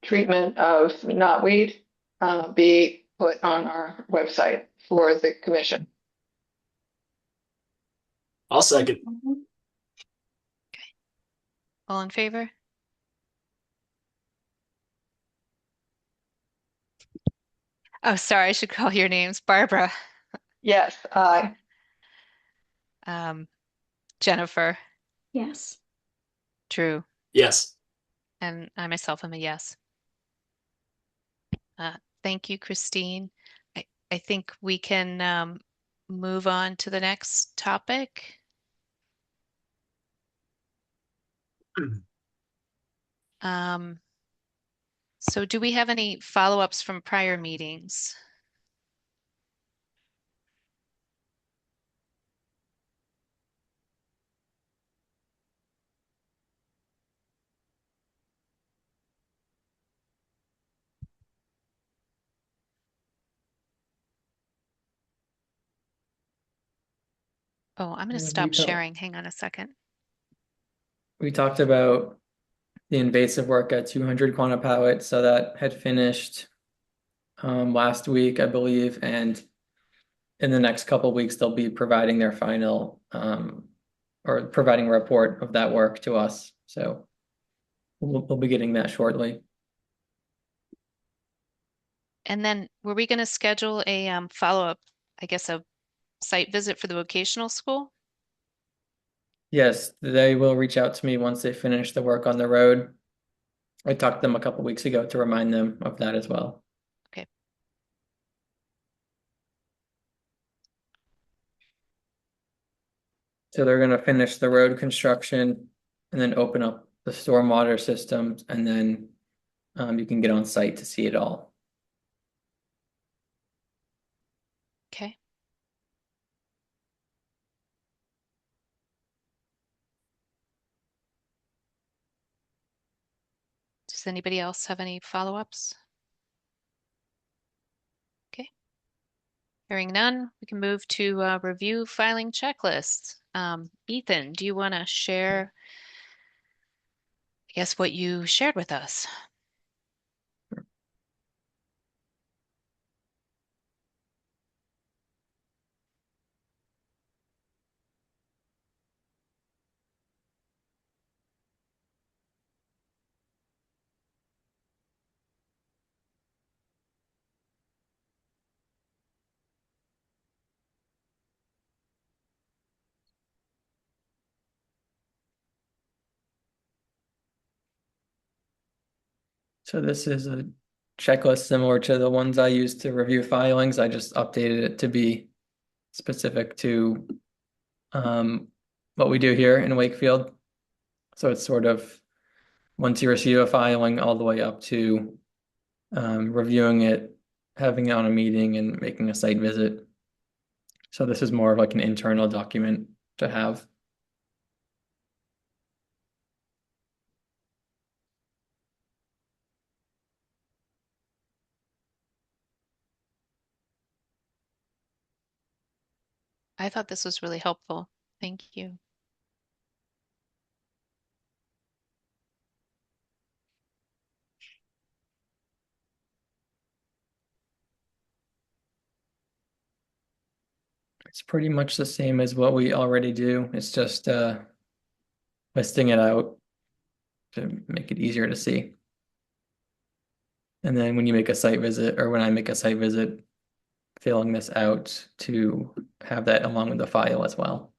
treatment of knotweed be put on our website for the commission.
I'll second.
All in favor? Oh, sorry, I should call your names. Barbara,
Yes,
um, Jennifer,
Yes.
Drew,
Yes.
and I myself am a yes. Thank you, Christine. I think we can move on to the next topic. Um, so do we have any follow-ups from prior meetings? Oh, I'm going to
We
stop
talked
sharing. Hang on a second.
we talked about the invasive work at 200 Quantapowhat, so that had finished last week, I believe, and in the next couple of weeks they'll be providing their final or providing a report of that work to us. So we'll be getting that shortly.
And then were we going to schedule a follow-up, I guess, a site visit for the vocational school?
Yes, they will reach out to me once they finish the work on the road. I talked to them a couple weeks ago to remind them of that as well.
Okay.
So they're going to finish the road construction and then open up the stormwater systems, and then you can get on site to see it all.
Okay. Does anybody else have any follow-ups? Okay. Hearing none, we can move to review filing checklists. Ethan, do you want to share, I guess, what you shared with us?
So this is a checklist similar to the ones I used to review filings. I just updated it to be specific to what we do here in Wakefield. So it's sort of once you receive a filing all the way up to reviewing it having it on a meeting and making a site visit. So this is more of like an internal document to have.
I thought this was really helpful. Thank you.
It's pretty much the same as what we already do. It's just listing it out to make it easier to see. And then when you make a site visit, or when I make a site visit, filling this out to have that along with the file as well.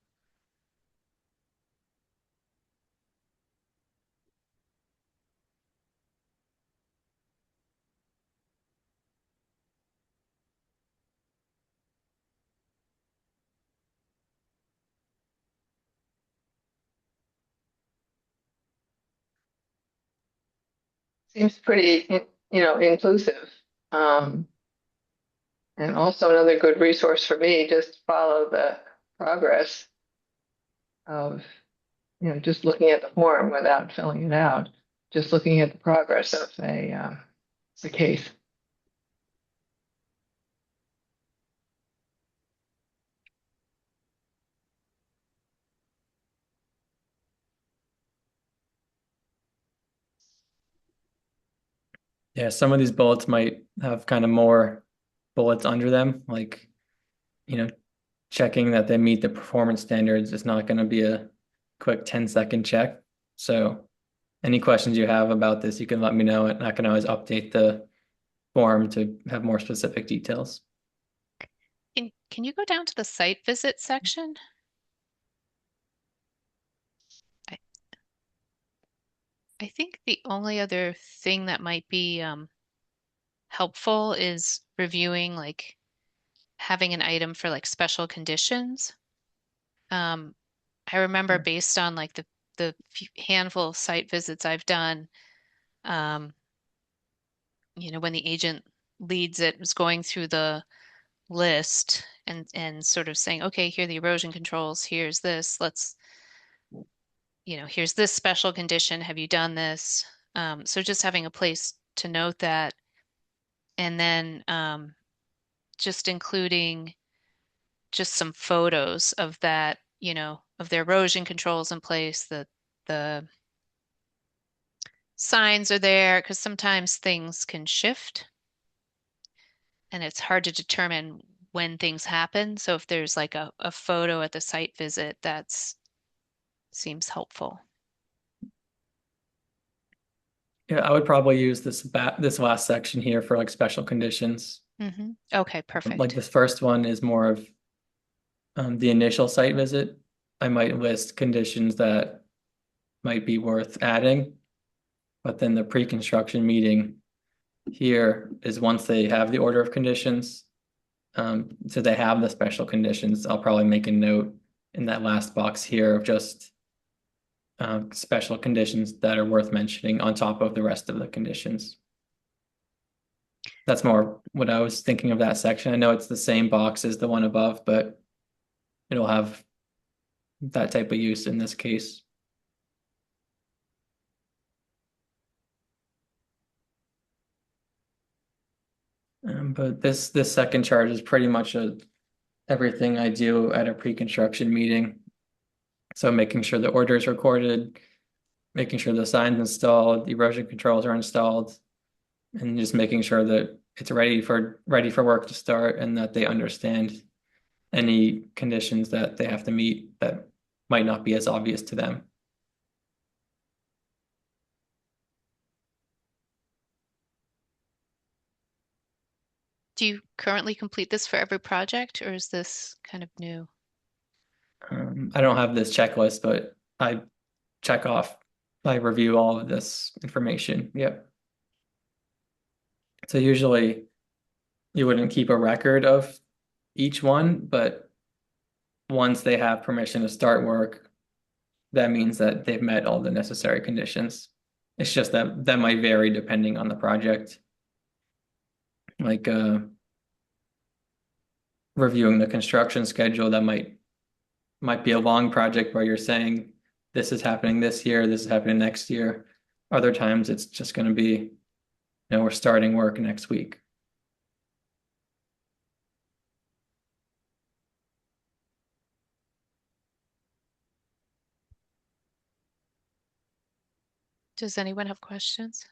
Seems pretty, inclusive. Um, and also another good resource for me, just follow the progress of, just looking at the form without filling it out, just looking at the progress of the case.
Yeah, some of these bullets might have kind of more bullets under them, like, you know, checking that they meet the performance standards is not going to be a quick 10-second check. So any questions you have about this, you can let me know, and I can always update the form to have more specific details.
Can you go down to the site visit section? I, I think the only other thing that might be helpful is reviewing, like having an item for like special conditions. Um, I remember based on like the handful of site visits I've done, um, when the agent leads it, was going through the list and sort of saying, okay, here are the erosion controls, here's this, here's this special condition, have you done this? So just having a place to note that, and then just including just some photos of that, of the erosion controls in place, the signs are there, because sometimes things can shift and it's hard to determine when things happen. So if there's like a photo at the site visit, that's seems helpful.
Yeah, I would probably use this last section here for like special conditions.
Okay,
Like
perfect.
this first one is more of the initial site visit. I might list conditions that might be worth adding, but then the pre-construction meeting here is once they have the order of conditions. So they have the special conditions. I'll probably make a note in that last box here of just special conditions that are worth mentioning on top of the rest of the conditions. That's more what I was thinking of that section. I know it's the same box as the one above, but it'll have that type of use in this case. But this second charge is pretty much everything I do at a pre-construction meeting. So making sure the order is recorded, making sure the sign's installed, the erosion controls are installed, and just making sure that it's ready for work to start and that they understand any conditions that they have to meet that might not be as obvious to them.
Do you currently complete this for every project, or is this kind of new?
I don't have this checklist, but check off, I review all of this information. Yep. So usually you wouldn't keep a record of each one, but once they have permission to start work, that means that they've met all the necessary conditions. It's just that might vary depending on the project. like reviewing the construction schedule, that might be a long project where you're saying this is happening this year, this is happening next year. Other times it's just going to be, we're starting work next week.
Does anyone have questions?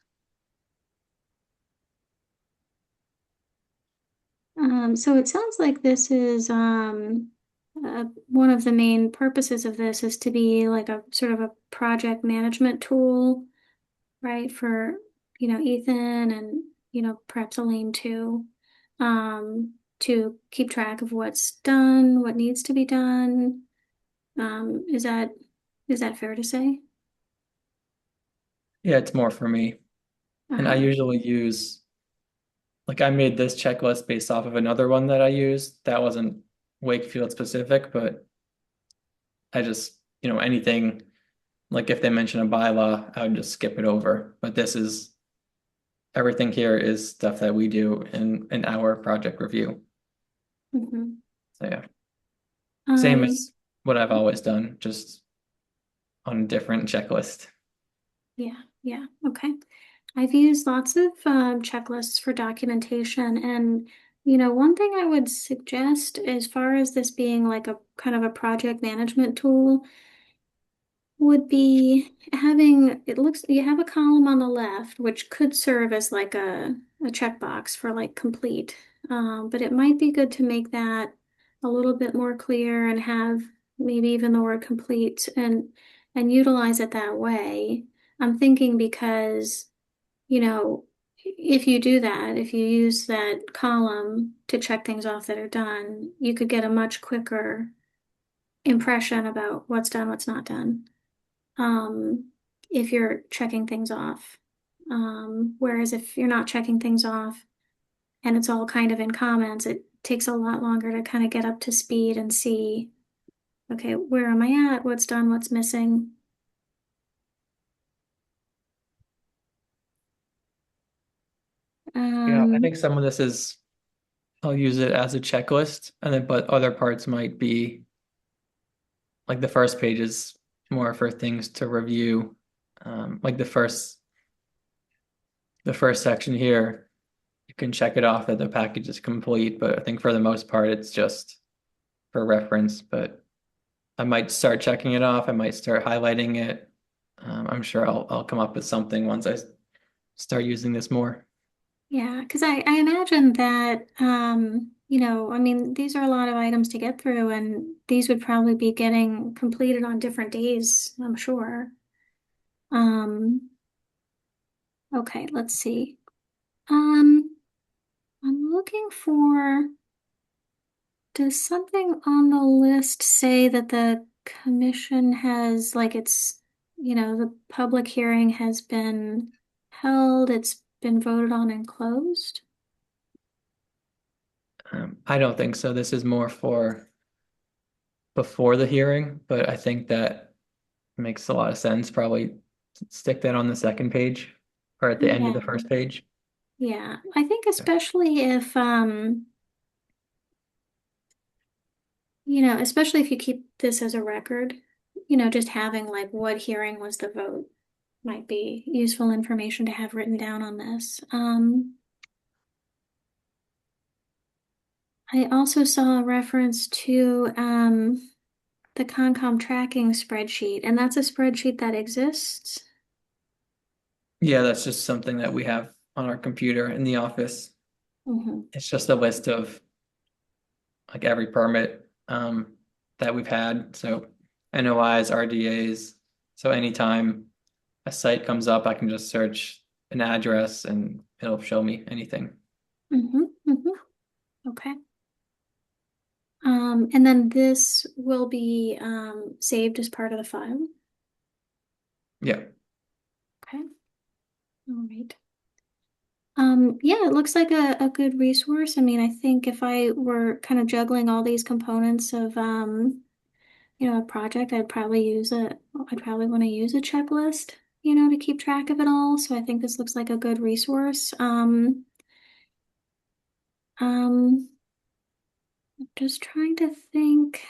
So it sounds like this is one of the main purposes of this is to be like a sort of a project management tool, right? For, Ethan and, perhaps Elaine too, to keep track of what's done, what needs to be done. Is that fair to say?
Yeah, it's more for me. And I
Uh-huh.
usually use, like I made this checklist based off of another one that I used. That wasn't Wakefield specific, but I just, anything, like if they mention a bylaw, I would just skip it over. But everything here is stuff that we do in our project review.
Mhm.
So yeah, same
Um,
as what I've always done, just on a different checklist.
yeah, yeah, okay. I've used lots of checklists for documentation, and one thing I would suggest as far as this being like a kind of a project management tool would be having it looks you have a column on the left which could serve as like a checkbox for like complete. But it might be good to make that a little bit more clear and have maybe even the word complete and utilize it that way. I'm thinking because if you do that, if you use that column to check things off that are done, you could get a much quicker impression about what's done, what's not done, um, if you're checking things off. Whereas if you're not checking things off and it's all kind of in comments, it takes a lot longer to kind of get up to speed and see, okay, where am I at? What's done? What's missing?
Yeah, I
Um,
think some of this is I'll use it as a checklist, and then but other parts might be like the first page is more for things to review. Like the first section here, you can check it off that the package is complete, but I think for the most part it's just for reference. But I might start checking it off. I might start highlighting it. I'm sure I'll come up with something once I start using this more.
yeah, because I imagine that, I mean, these are a lot of items to get through, and these would probably be getting completed on different days, I'm sure. Um, okay, let's see. Um, I'm looking for, does something on the list say that the commission has, like, the public hearing has been held, it's been voted on and closed?
I don't think so. This is more for before the hearing, but I think that makes a lot of sense. Probably stick that on the second page or at the end of
Yeah,
the first page.
yeah. I think especially if, especially if you keep this as a record, just having like what hearing was the vote might be useful information to have written down on this. I also saw a reference to the Concom tracking spreadsheet, and that's a spreadsheet that exists.
Yeah, that's just something that we have on our computer in the office.
Hmm.
It's just a list of like every permit that we've had. So NOIs, RDAs. So anytime a site comes up, I can just search an address and it'll show me anything.
Hmm. Hmm. Okay. And then this will be saved as part of the file.
Yeah.
Okay. All right. Yeah, it looks like a good resource. I mean, I think if I were kind of juggling all these components of a project, I'd probably want to use a checklist, to keep track of it all. So I think this looks like a good resource. Just trying to think.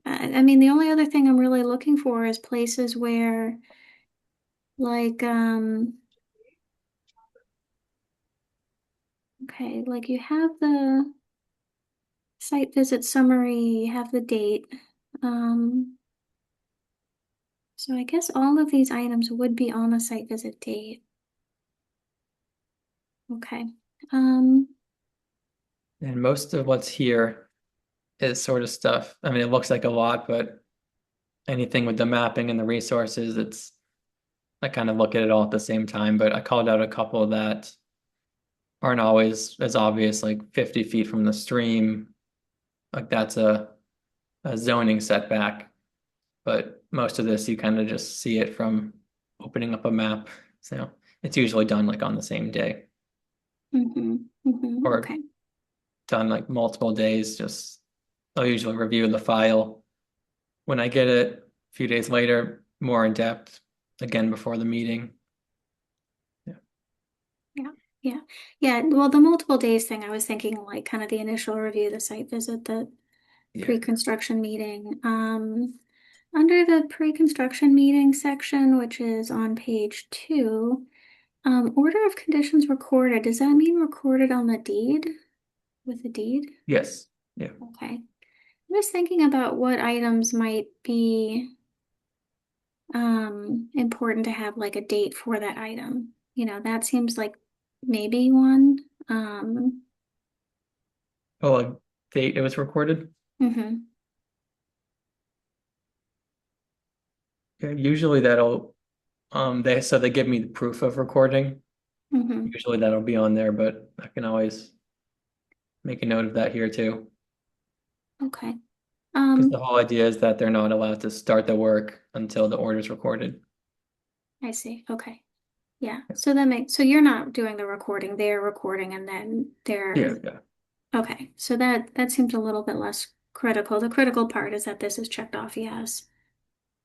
I mean, the only other thing I'm really looking for is places where, like, okay, like you have the site visit summary, you have the date. Um, so I guess all of these items would be on the site visit date. Okay. Um,
And most of what's here is sort of stuff. I mean, it looks like a lot, but anything with the mapping and the resources, I kind of look at it all at the same time, but I called out a couple that aren't always as obvious, like 50 feet from the stream. Like that's a zoning setback, but most of this you kind of just see it from opening up a map. So it's usually done like on the same day or
okay.
done like multiple days. Just I'll usually review the file when I get it a few days later, more in depth again before the meeting. Yeah.
Yeah. Yeah. Yeah. Well, the multiple days thing, I was thinking like kind of the initial review, the site visit, the
Yeah.
pre-construction meeting. Under the pre-construction meeting section, which is on page 2, order of conditions recorded. Does that mean recorded on the deed? With the deed?
Yes. Yeah.
Okay. I'm just thinking about what items might be important to have like a date for that item. That seems like maybe one.
Oh, like date it was recorded.
Mhm,
Yeah, usually that'll they give me the proof of recording.
mhm.
Usually that'll be on there, but I can always make a note of that here too.
Okay.
Because the
Um,
whole idea is that they're not allowed to start the work until the order is recorded.
I see. Okay. Yeah. So you're not doing the recording, they're recording and then
Yeah,
they're
yeah.
okay. So that seems a little bit less critical. The critical part is that this is checked off yes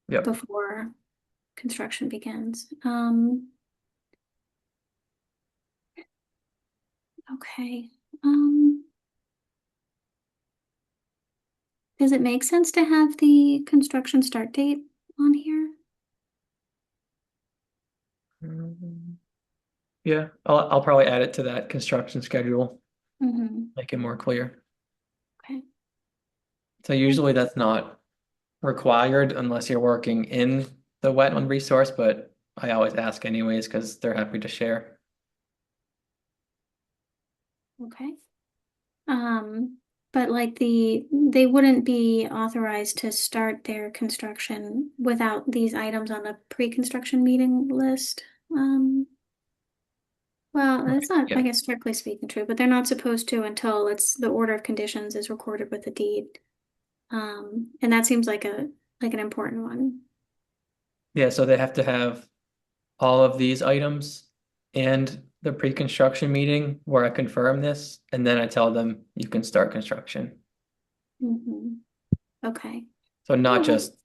Yep.
before construction begins. Okay. Um, does it make sense to have the construction start date on here?
Mhm. Yeah, I'll probably add it to that construction schedule,
Mm-hmm.
make it more clear.
Okay.
So usually that's not required unless you're working in the wetland resource, but I always ask anyways because they're happy to share.
Okay. Um, but like they wouldn't be authorized to start their construction without these items on the pre-construction meeting list. Well,
Right.
that's not, I
Yeah.
guess, strictly speaking true, but they're not supposed to until it's the order of conditions is recorded with the deed. And that seems like an important one.
Yeah, so they have to have all of these items and the pre-construction meeting where I confirm this, and then I tell them you can start construction.
Hmm. Okay.
So not
Yeah,
just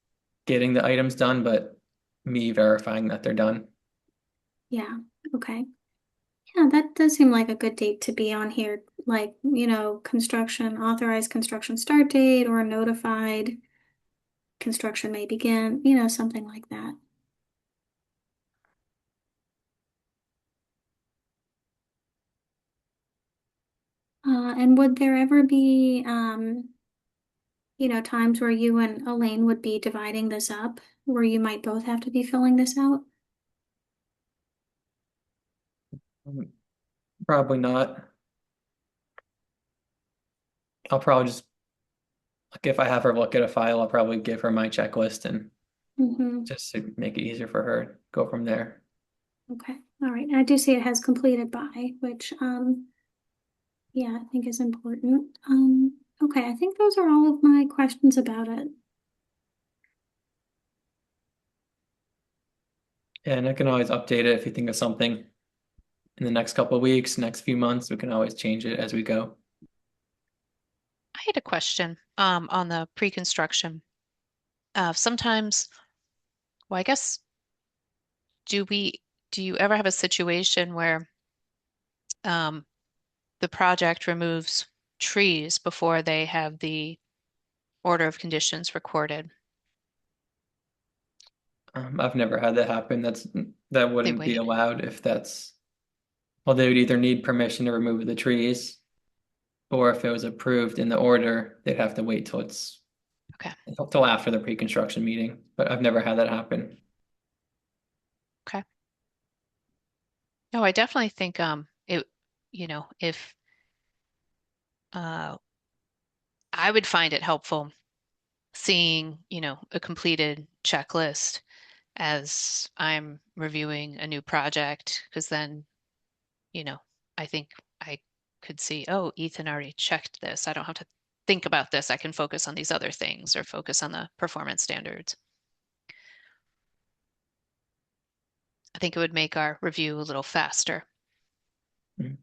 getting the items done, but me verifying that they're done.
yeah. Okay. Yeah, that does seem like a good date to be on here. Like, construction, authorized construction start date or notified construction may begin, something like that. And would there ever be, times where you and Elaine would be dividing this up, where you might both have to be filling this out?
Mm, Probably not. I'll probably just like if I have her look at a file, I'll probably give her my checklist and
Mm-hmm.
just to make it easier for her, go from there.
Okay. All right. I do see it has completed by, which, yeah, I think is important. Okay. I think those are all of my questions about it.
And I can always update it if you think of something in the next couple of weeks, next few months, we can always change it as we go.
I had a question on the pre-construction. Sometimes, well, I guess do we do you ever have a situation where um, the project removes trees before they have the order of conditions recorded.
I've never had that happen. That
They
wouldn't be
wait.
allowed if that's, well, they would either need permission to remove the trees, or if it was approved in the order, they'd have to wait till
Okay.
till after the pre-construction meeting. But I've never had that happen.
Okay. No, I definitely think if uh I would find it helpful seeing, a completed checklist as I'm reviewing a new project, because then, you know, I think I could see, oh, Ethan already checked this. I don't have to think about this. I can focus on these other things or focus on the performance standards. I think it would make our review a little faster.
Mhm.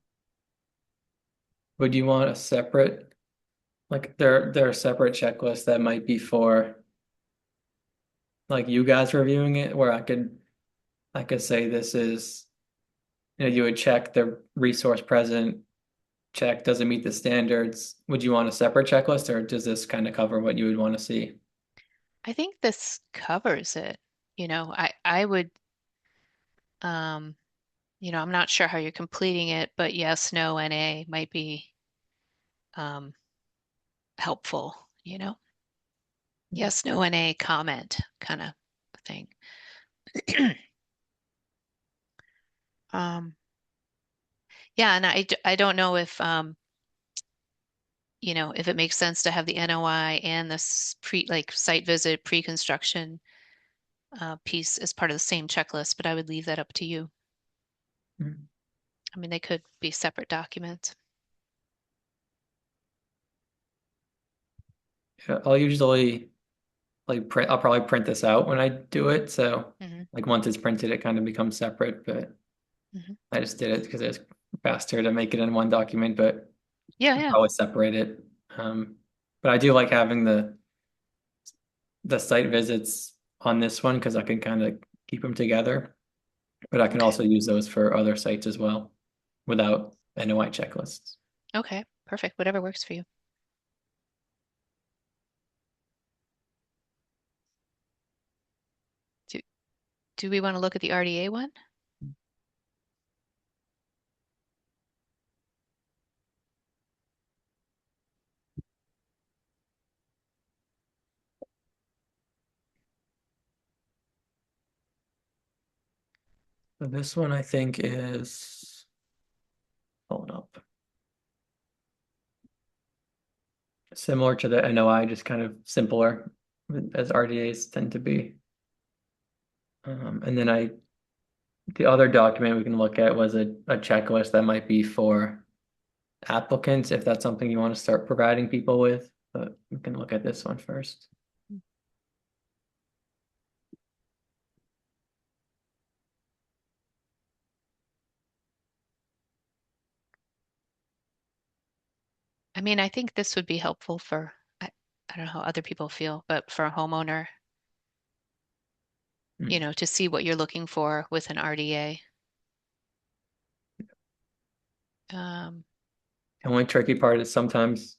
Would you want a separate, like there are separate checklists that might be for like you guys reviewing it, where I could say this is, you would check the resource present, check doesn't meet the standards. Would you want a separate checklist, or does this kind of cover what you would want to see?
I think this covers it. I would, um, I'm not sure how you're completing it, but yes, no, NA might be um, helpful, yes, no, NA comment kind of thing. Um, yeah, and I don't know if it makes sense to have the NOI and this like site visit pre-construction piece as part of the same checklist, but I would leave that up to you.
Mhm.
I mean, they could be separate documents.
Yeah, I'll usually I'll probably print this out when I do it. So
Hmm.
like once it's printed, it kind of becomes separate, but
Hmm.
I just did it because it's faster to make it in one document, but
Yeah,
I'll
yeah.
probably separate it. Um, but I do like having the site visits on this one because I can kind of keep them together, but I can
Okay.
also use those for other sites as well without NOI checklists.
Okay. Perfect. Whatever works for you. Do, do we want to look at the RDA one?
So this one I think is, hold up, similar to the NOI, just kind of simpler as RDAs tend to be. And then the other document we can look at was a checklist that might be for applicants, if that's something you want to start providing people with, but we can look at this one first.
I mean, I think this would be helpful I don't know how other people feel, but for a homeowner,
Mm.
to see what you're looking for with an RDA. Um,
The only tricky part is sometimes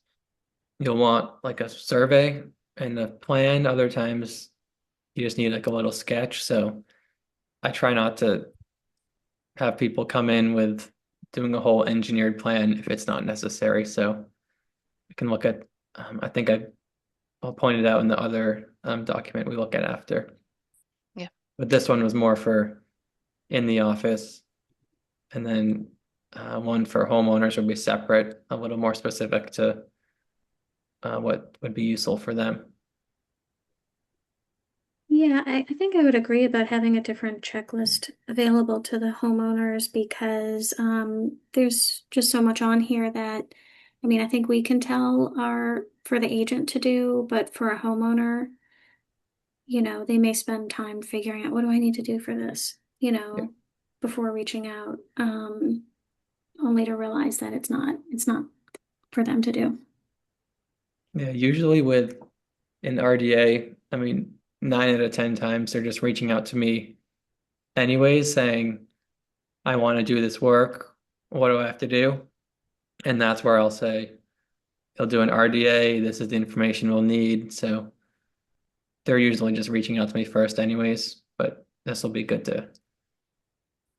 you'll want like a survey and a plan. Other times you just need like a little sketch. So I try not to have people come in with doing a whole engineered plan if it's not necessary. So we can look at, I think I'll point it out in the other document we look at after.
yeah.
But this one was more for in the office, and then one for homeowners would be separate, a little more specific to what would be useful for them.
Yeah, I think I would agree about having a different checklist available to the homeowners because there's just so much on here that, I mean, I think we can tell for the agent to do, but for a homeowner, they may spend time figuring out what do I need to do for this,
Yeah,
before reaching out, only to realize that it's not for them to do.
yeah, usually with an RDA, I mean, 9 out of 10 times they're just reaching out to me anyways, saying, I want to do this work. What do I have to do? And that's where I'll say he'll do an RDA. This is the information we'll need. So they're usually just reaching out to me first anyways, but this will be good to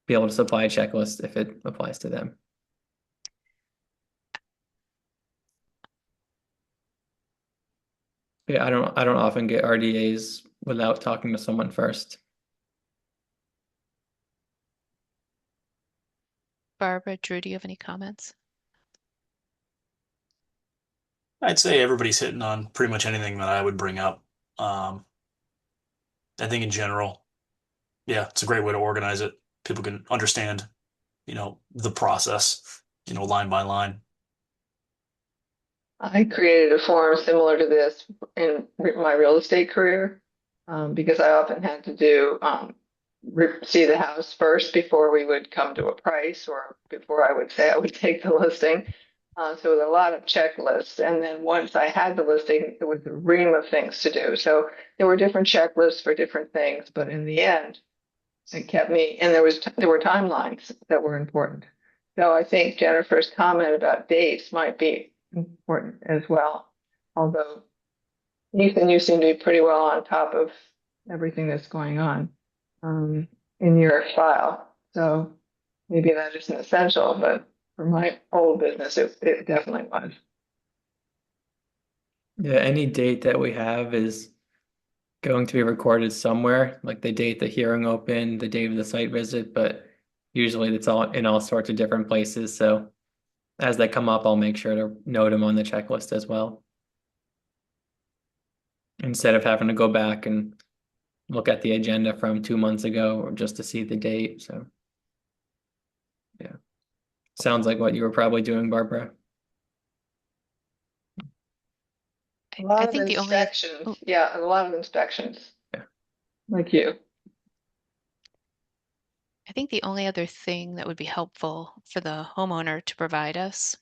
be able to supply a checklist if it applies to them. Yeah, I don't often get RDAs without talking to someone first.
Barbara, Drew, do you have any comments?
I'd say everybody's hitting on pretty much anything that I would bring up. Um, I think in general, yeah, it's a great way to organize it. People can understand, the process, line by line.
I created a form similar to this in my real estate career because I often had to do see the house first before we would come to a price or before I would say I would take the listing. So it was a lot of checklists. And then once I had the listing, it was a ream of things to do. So there were different checklists for different things, but in the end, it kept me, and there were timelines that were important. So I think Jennifer's comment about dates might be important as well. Although Ethan, you seem to be pretty well on top of everything that's going on in your file. So maybe that isn't essential, but for my old business, it definitely was.
Yeah, any date that we have is going to be recorded somewhere, like the date the hearing opened, the date of the site visit, but usually it's all in all sorts of different places. So as they come up, I'll make sure to note them on the checklist as well. Instead of having to go back and look at the agenda from 2 months ago or just to see the date. So yeah. Sounds like what you were probably doing, Barbara.
A
I
lot of
think the only,
inspections.
oh,
Yeah, a lot of inspections.
Yeah.
Like you.
I think the only other thing that would be helpful for the homeowner to provide us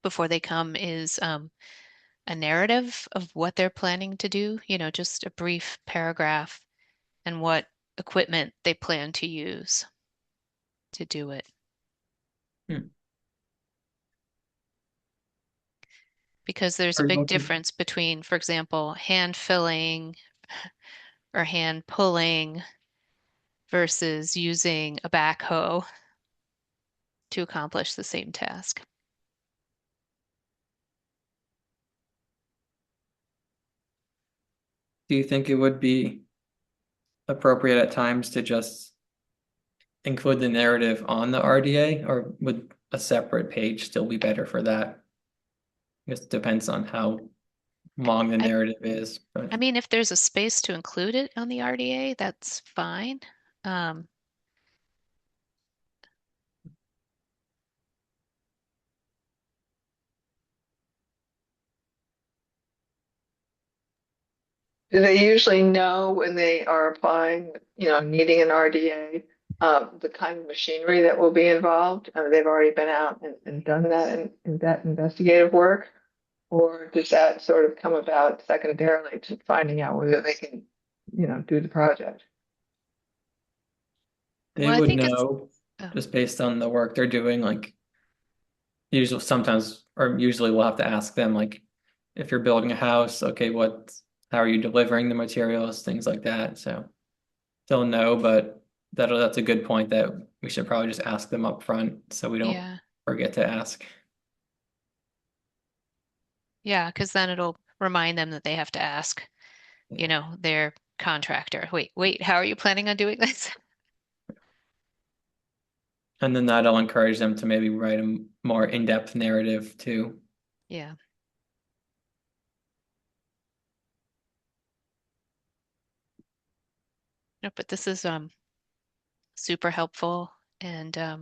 before they come is a narrative of what they're planning to do, just a brief paragraph and what equipment they plan to use to do it.
Hmm.
Because there's a
Are you
big
looking?
difference between, for example, hand filling or hand pulling versus using a backhoe to accomplish the same task.
Do you think it would be appropriate at times to just include the narrative on the RDA, or would a separate page still be better for that? I guess it depends on how long the
I,
narrative is, but
I mean, if there's a space to include it on the RDA, that's fine. Um,
Do they usually know when they are applying, needing an RDA, the kind of machinery that will be involved? They've already been out and done that in that investigative work, or does that sort of come about secondarily to finding out whether they can, do the project?
they
well, I
would
think it's,
know
oh,
just based on the work they're doing. Like usually, sometimes, or usually, we'll have to ask them, like, if you're building a house, okay, how are you delivering the materials, things like that. So they'll know, but that's a good point that we should probably just ask them up front so we don't
yeah,
forget to ask.
yeah, because then it'll remind them that they have to ask,
Yeah.
their contractor. Wait, how are you planning on doing this?
And then that'll encourage them to maybe write a more in-depth narrative too.
Yeah. No, but this is super helpful and yeah.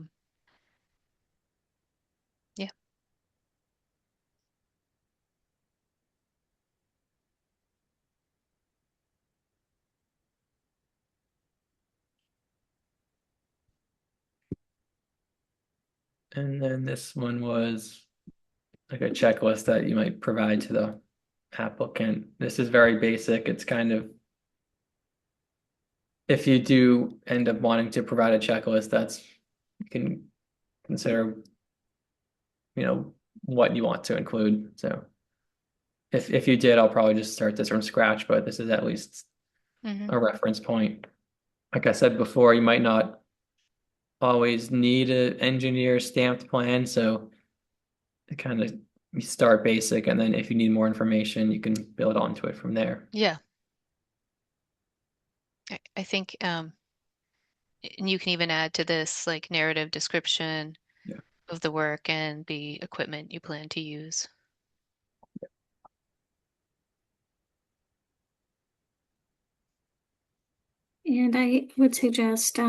And then this one was like a checklist that you might provide to the applicant. This is very basic. It's kind of, if you do end up wanting to provide a checklist, that's, you can consider what you want to include. So if you did, I'll probably just start this from scratch, but this is at least
Mhm.
a reference point. Like I said before, you might not always need an engineer stamped plan, so kind of you start basic, and then if you need more information, you can build onto it from there.
Yeah. I think and you can even add to this like narrative description
Yeah.
of the work and the equipment you plan to use.
And I would suggest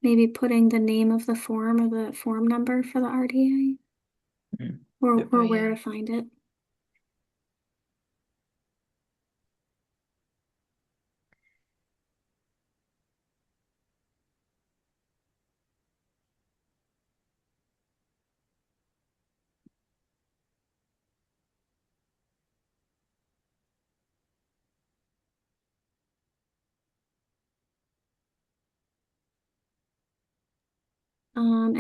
maybe putting the name of the form or the form number for the RDA
Mhm.
or,
Yep.
Oh
or where
yeah.
to find it.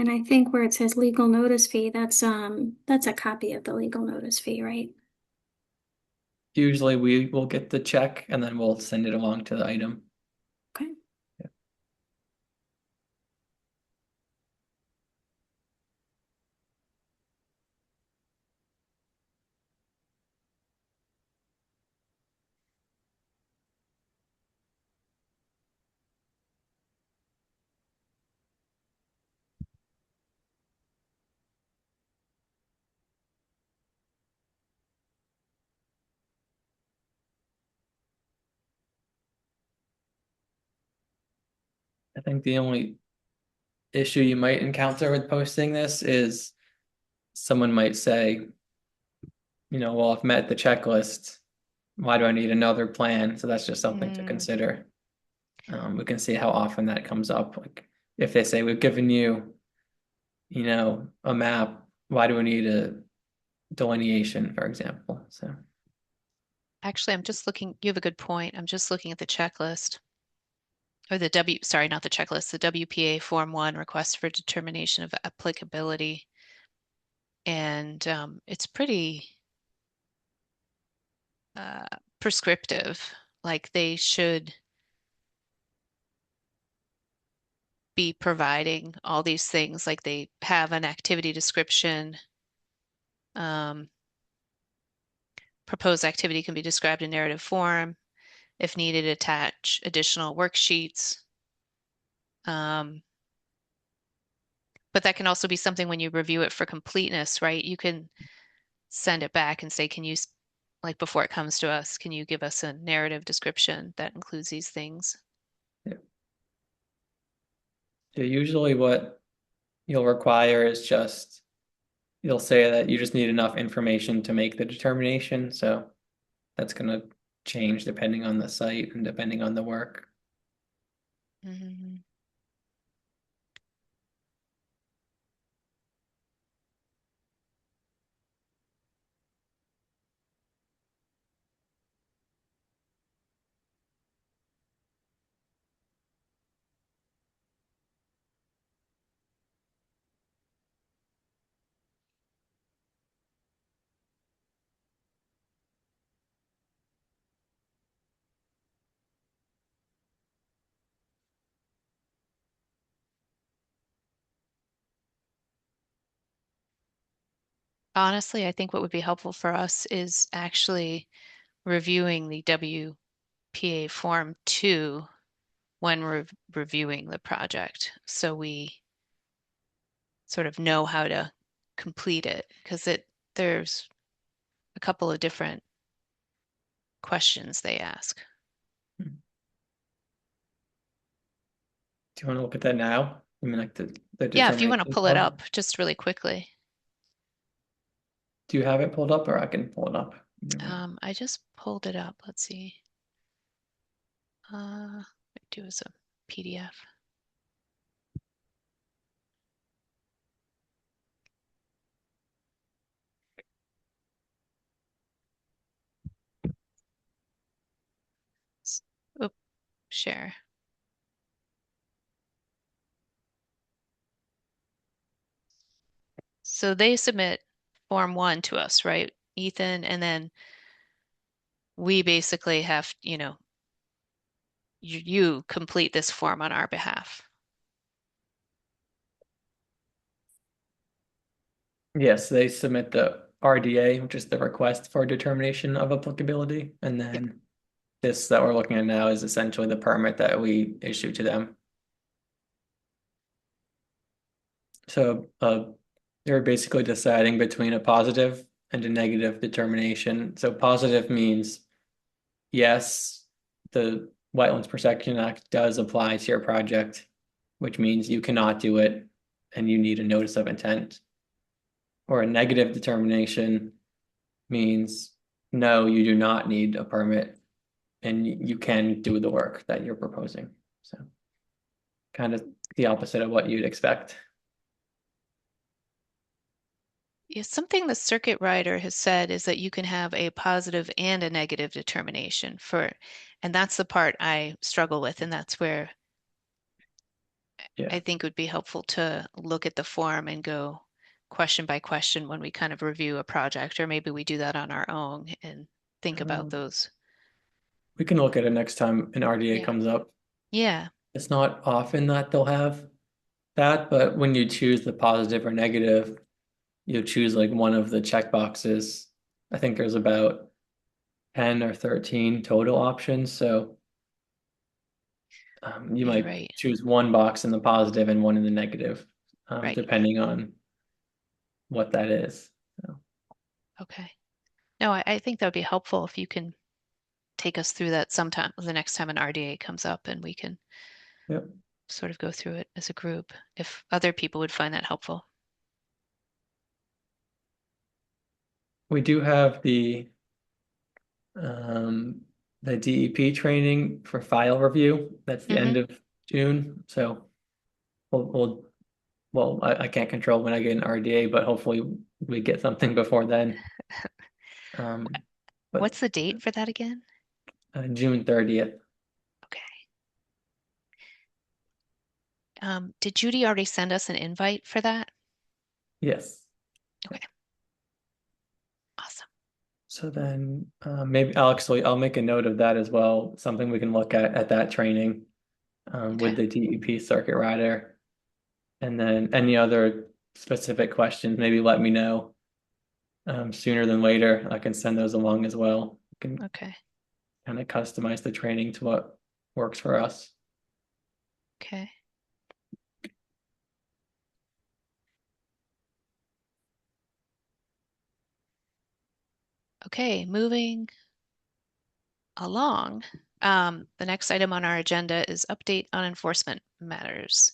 And I think where it says legal notice fee, that's a copy of the legal notice fee, right?
Usually we will get the check and then we'll send it along to the item.
Okay.
Yeah. I think the only issue you might encounter with posting this is someone might say, well, I've met the checklist. Why do I need another plan? So that's just something to
Mm,
consider. We can see how often that comes up. Like if they say we've given you, a map, why do we need a delineation, for example? So
actually, I'm just looking, you have a good point. I'm just looking at the checklist or sorry, not the checklist, the WPA Form 1 request for determination of applicability. And it's pretty uh, prescriptive. Like they should be providing all these things. Like they have an activity description. Um, Proposed activity can be described in narrative form. If needed, attach additional worksheets. Um, but that can also be something when you review it for completeness, right? You can send it back and say, can you, like before it comes to us, can you give us a narrative description that includes these things?
yeah. So usually what you'll require is just you'll say that you just need enough information to make the determination. So that's going to change depending on the site and depending on the work.
Mhm. Honestly, I think what would be helpful for us is actually reviewing the WPA Form 2 when reviewing the project. So we sort of know how to complete it because there's a couple of different questions they ask.
Do you want to look at that now? I mean, like the
Yeah, if you want to
determination
pull it
form.
up just really quickly.
Do you have it pulled up or I can pull it up? Either way.
I just pulled it up. Let's see. Do as a PDF. Oop, share. So they submit Form 1 to us, right, Ethan? And then we basically have, you complete this form on our behalf.
Yes, they submit the RDA, which is the request for determination of applicability, and then this that we're looking at now is essentially the permit that we issue to them. So they're basically deciding between a positive and a negative determination. So positive means yes, the Wetlands Protection Act does apply to your project, which means you cannot do it and you need a notice of intent. Or a negative determination means no, you do not need a permit and you can do the work that you're proposing. So kind of the opposite of what you'd expect.
Yeah, something the circuit rider has said is that you can have a positive and a negative determination and that's the part I struggle with, and that's where
Yeah.
I think it would be helpful to look at the form and go question by question when we kind of review a project, or maybe we do that on our own and think about those.
We can look at it next time an RDA
Yeah.
comes up.
Yeah,
It's not often that they'll have that, but when you choose the positive or negative, you choose like one of the check boxes. I think there's about 10 or 13 total options. So you
yeah,
might
right,
choose one box in the positive and one in the negative,
right.
depending on what that is. So,
Okay. No, I think that would be helpful if you can take us through that sometime, the next time an RDA comes up, and we can
yep.
sort of go through it as a group, if other people would find that helpful.
We do have the DEP training for file review. That's the end of June. So well, I can't control when I get an RDA, but hopefully we get something before then. But
What's the date for that again?
June 30th.
Okay. Did Judy already send us an invite for that?
Yes.
Okay. Awesome.
So then maybe I'll make a note of that as well. Something we can look at that training
Okay.
with the DEP circuit rider. And then any other specific questions, maybe let me know sooner than later. I can send those along as well. Can
Okay.
kind of customize the training to what works for us.
Okay. Okay, moving along. The next item on our agenda is update on enforcement matters,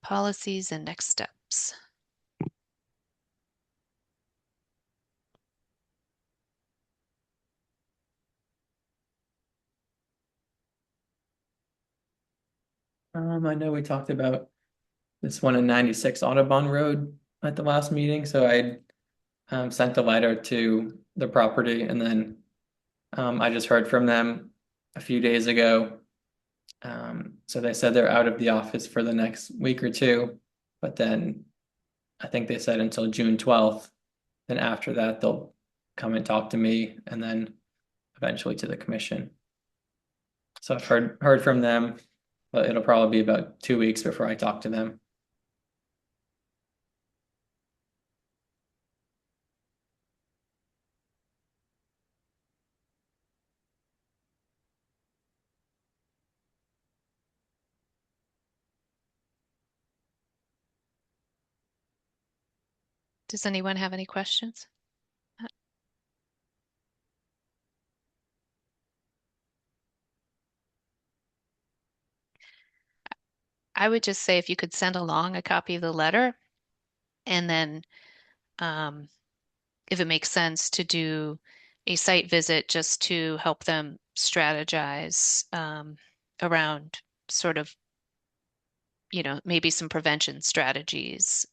policies and next steps.
I know we talked about this one in 96 Audubon Road at the last meeting, so I sent a letter to the property, and then I just heard from them a few days ago. So they said they're out of the office for the next week or two, but then I think they said until June 12th. Then after that, they'll come and talk to me, and then eventually to the commission. So I've heard from them, but it'll probably be about 2 weeks before I talk to them.
Does anyone have any questions? I would just say if you could send along a copy of the letter, and then if it makes sense to do a site visit just to help them strategize around sort of, maybe some prevention strategies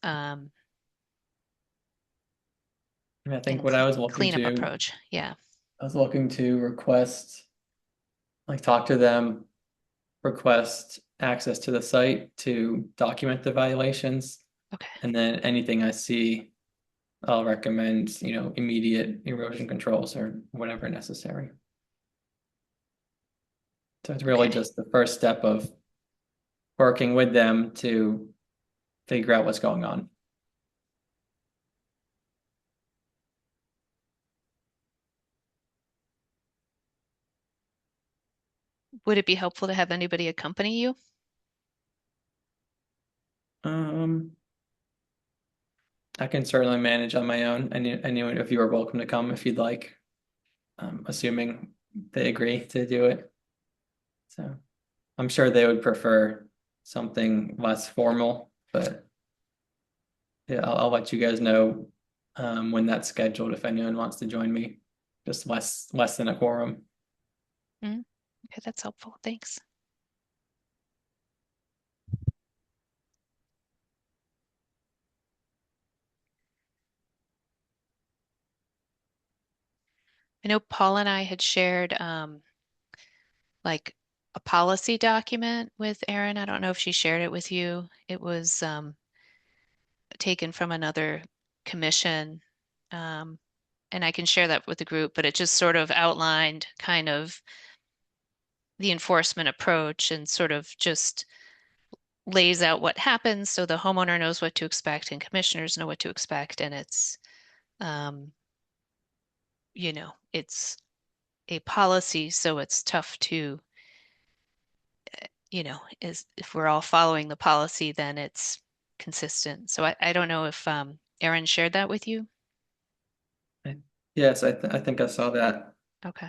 And I think
and
what I was looking
cleanup
to,
approach. Yeah.
I was looking to request, like talk to them, request access to the site to document the violations,
Okay.
and then anything I see I'll recommend, immediate erosion controls or whatever necessary. So it's really
Okay.
just the first step of working with them to figure out what's going on.
Would it be helpful to have anybody accompany you?
Um, I can certainly manage on my own. Anyone, if you are welcome to come if you'd like, assuming they agree to do it. So I'm sure they would prefer something less formal, but yeah, I'll let you guys know when that's scheduled if anyone wants to join me. Just less than a quorum.
Mm, okay, that's helpful. Thanks. I know Paul and I had shared like a policy document with Erin. I don't know if she shared it with you. It was taken from another commission. Um, and I can share that with the group, but it just sort of outlined kind of the enforcement approach and sort of just lays out what happens so the homeowner knows what to expect and commissioners know what to expect. And um, it's a policy, so it's tough to, is if we're all following the policy, then it's consistent. So I don't know if Erin shared that with you.
Yes, I think I saw that.
Okay.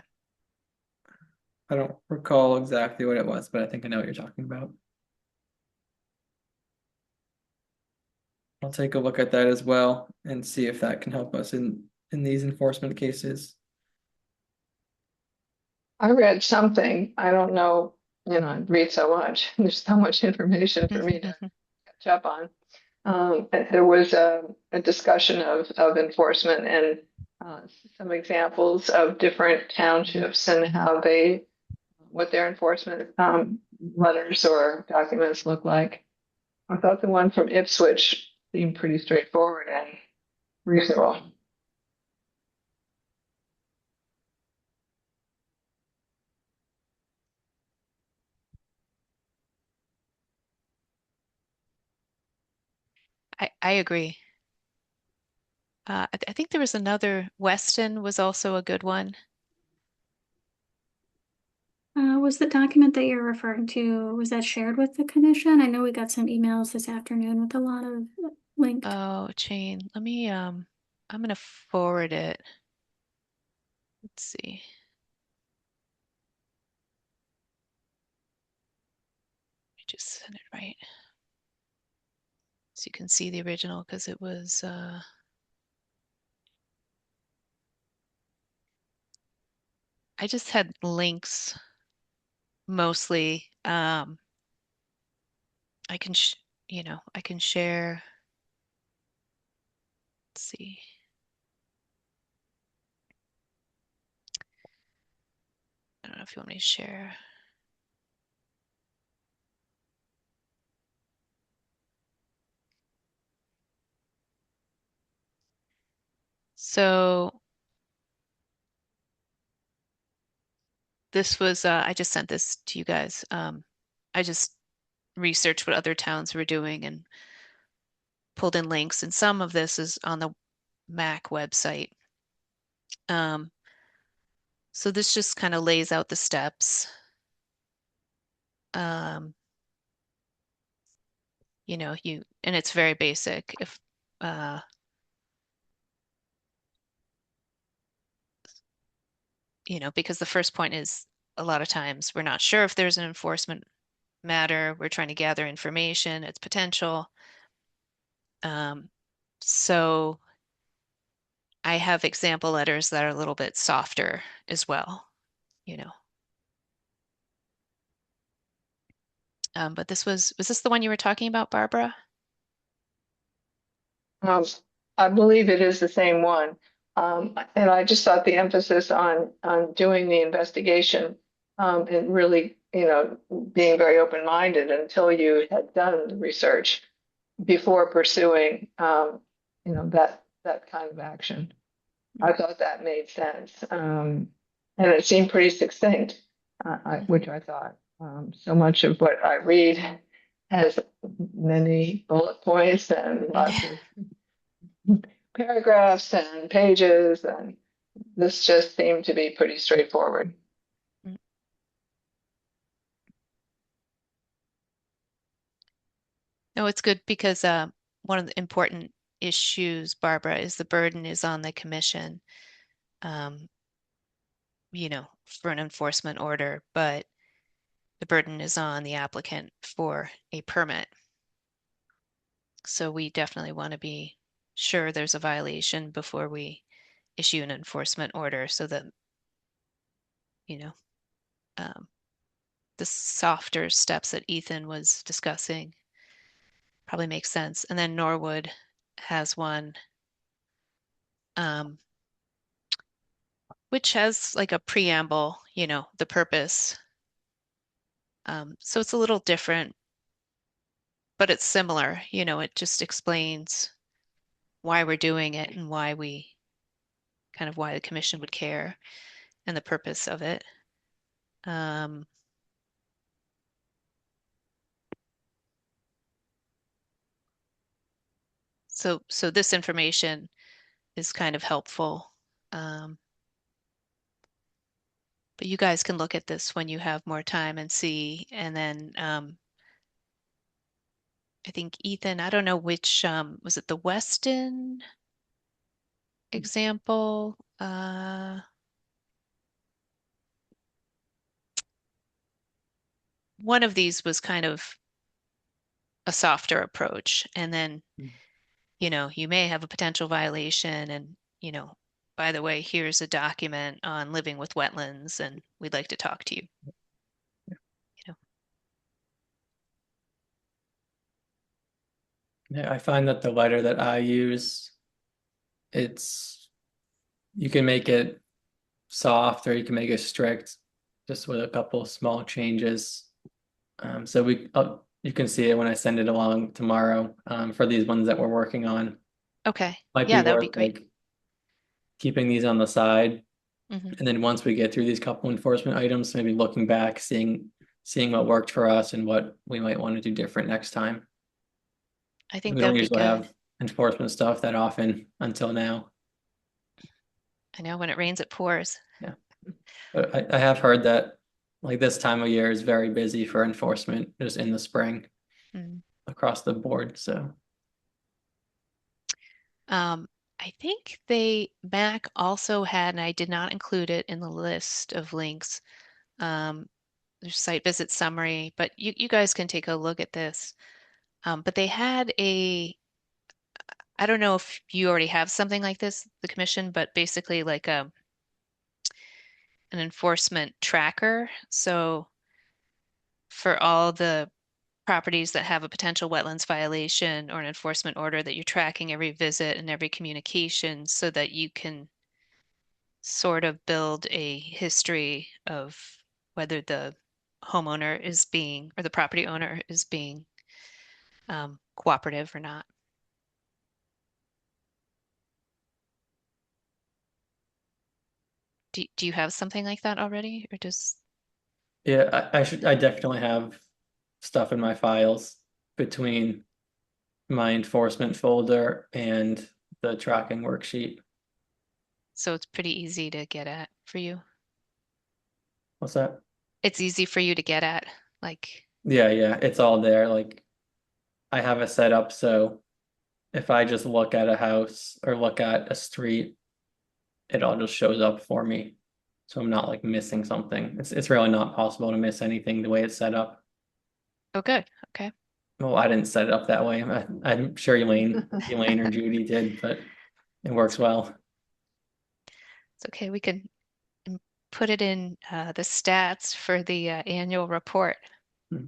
I don't recall exactly what it was, but I think I know what you're talking about. I'll take a look at that as well and see if that can help us in these enforcement cases.
I read something, I don't know, I read so much. There's so much information for me to catch up on. There was a discussion of enforcement and uh, some examples of different townships and what their enforcement letters or documents look like. I thought the one from Ipswich seemed pretty straightforward and reasonable.
I agree. I think there was another, Weston was also a good one.
Was the document that you're referring to, was that shared with the commission? I know we got some emails this afternoon with a lot of linked.
Oh, Jane, I'm gonna forward it. Let's see. I just sent it right. So you can see the original because it was I just had links mostly. I can I can share. Let's see. I don't know if you want me to share. So this was I just sent this to you guys. I just researched what other towns were doing and pulled in links, and some of this is on the Mac website. Um, so this just kind of lays out the steps. Um, and it's very basic. If uh, because the first point is a lot of times we're not sure if there's an enforcement matter. We're trying to gather information, its potential. Um, so I have example letters that are a little bit softer as well, you know. But was this the one you were talking about, Barbara?
Um, I believe it is the same one. And I just thought the emphasis on doing the investigation and really, being very open-minded until you had done the research before pursuing, that kind of action. I thought that made sense. And it seemed pretty succinct, which I thought. So much of what I read has many bullet points and lots of paragraphs and pages, and this just seemed to be pretty straightforward.
No, it's good because one of the important issues, Barbara, is the burden is on the commission, um, for an enforcement order, but the burden is on the applicant for a permit. So we definitely want to be sure there's a violation before we issue an enforcement order so that, you know, um, the softer steps that Ethan was discussing probably makes sense. And then Norwood has one, um, which has like a preamble, the purpose. So it's a little different, but it's similar. It just explains why we're doing it and why the commission would care and the purpose of it. Um, so this information is kind of helpful. Um, but you guys can look at this when you have more time and see. And then I think Ethan, I don't know which, was it the Weston example? One of these was kind of a softer approach. And then, you may have a potential violation and, by the way, here's a document on living with wetlands and we'd like to talk to you. You know.
Yeah, I find that the letter that I use, you can make it soft or you can make it strict, just with a couple small changes. So you can see it when I send it along tomorrow, for these ones that we're working on.
Okay.
Might be
Yeah, that would be
worth
great.
like keeping these on the side,
Hmm.
and then once we get through these couple enforcement items, maybe looking back, seeing what worked for us and what we might want to do different next time.
I think
We
that
don't
would be
usually
good.
have enforcement stuff that often until now.
I know when it rains, it pours.
Yeah. But I have heard that like this time of year is very busy for enforcement just in the spring
Mm.
across the board. So
Um, I think Mac also had, and I did not include it in the list of links, their site visit summary, but you guys can take a look at this. But they had I don't know if you already have something like this, the commission, but basically like an enforcement tracker. So for all the properties that have a potential wetlands violation or an enforcement order that you're tracking every visit and every communication so that you can sort of build a history of whether the homeowner is being, or the property owner is being cooperative or not. Do you have something like that already, or just
yeah, I definitely have stuff in my files between my enforcement folder and the tracking worksheet.
so it's pretty easy to get at for you?
What's that?
It's easy for you to get at, like,
Yeah, it's all there. Like I have it set up so if I just look at a house or look at a street, it all just shows up for me. So I'm not like missing something. It's really not possible to miss anything the way it's set up.
oh, good. Okay.
Well, I didn't set it up that way. I'm sure Elaine or Judy did, but it works well.
It's okay. We can put it in the stats for the annual report.
Hmm.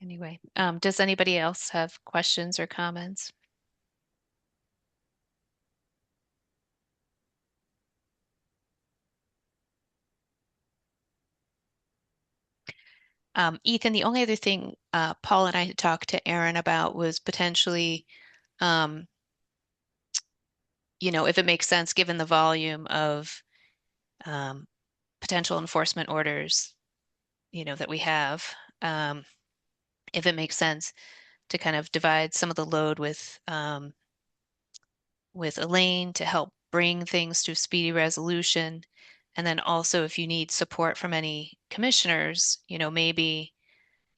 Anyway, does anybody else have questions or comments? Ethan, the only other thing Paul and I had talked to Aaron about was potentially, um, if it makes sense, given the volume of um, potential enforcement orders, that we have, um, if it makes sense to kind of divide some of the load with Elaine to help bring things to speedy resolution. And then also, if you need support from any commissioners, maybe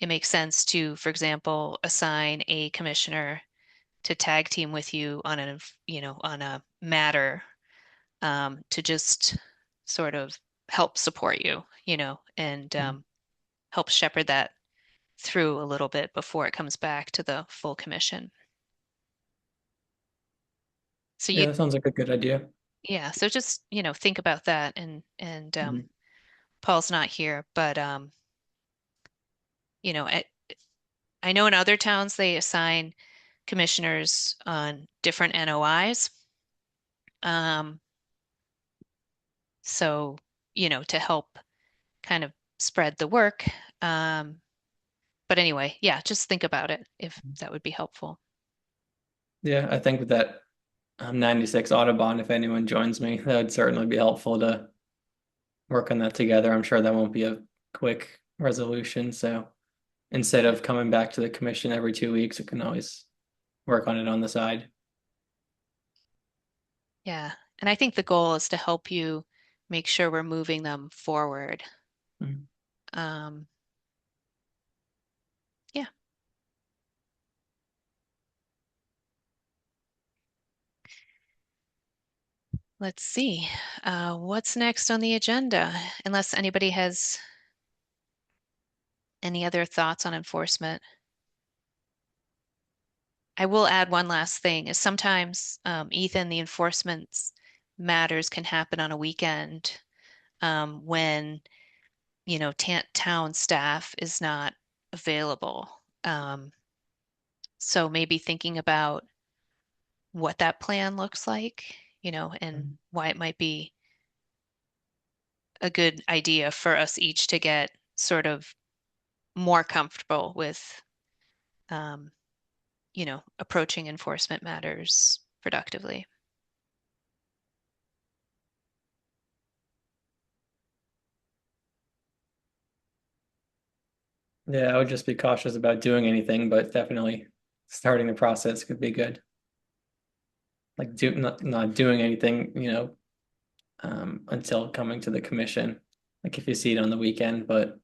it makes sense to, for example, assign a commissioner to tag team with you on a matter, to just sort of help support you, and help shepherd that through a little bit before it comes back to the full commission. So
Yeah, that sounds like a good idea.
yeah, so just, think about that, and
Mhm.
Paul's not here, but you know, I, I know in other towns they assign commissioners on different NOIs. Um, so, to help kind of spread the work. Um, but anyway, yeah, just think about it if that would be helpful.
Yeah, I think with that 96 Autobahn, if anyone joins me, that would certainly be helpful to work on that together. I'm sure that won't be a quick resolution. So instead of coming back to the commission every 2 weeks, we can always work on it on the side.
Yeah. And I think the goal is to help you make sure we're moving them forward.
Mhm.
Um, yeah. Let's see. What's next on the agenda? Unless anybody has any other thoughts on enforcement. I will add one last thing is sometimes, Ethan, the enforcement matters can happen on a weekend, when, town staff is not available. So maybe thinking about what that plan looks like, and why it might be a good idea for us each to get sort of more comfortable with, um, approaching enforcement matters productively.
Yeah, I would just be cautious about doing anything, but definitely starting the process could be good. Like not doing anything, until coming to the commission. Like if you see it on the weekend, but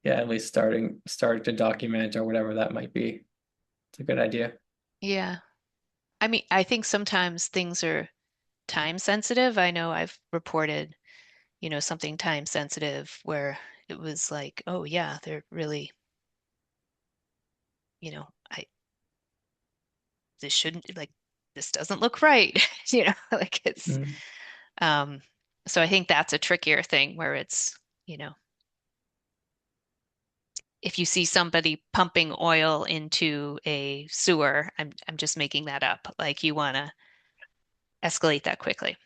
yeah, at least start to document or whatever that might be. It's a good idea.
Yeah. I mean, I think sometimes things are time sensitive. I know I've reported, something time sensitive where it was like, oh yeah, they're really, I this shouldn't like this doesn't look right. Like it's
Mm.
um so I think that's a trickier thing where it's, you know, if you see somebody pumping oil into a sewer, I'm just making that up. Like you want to escalate that quickly.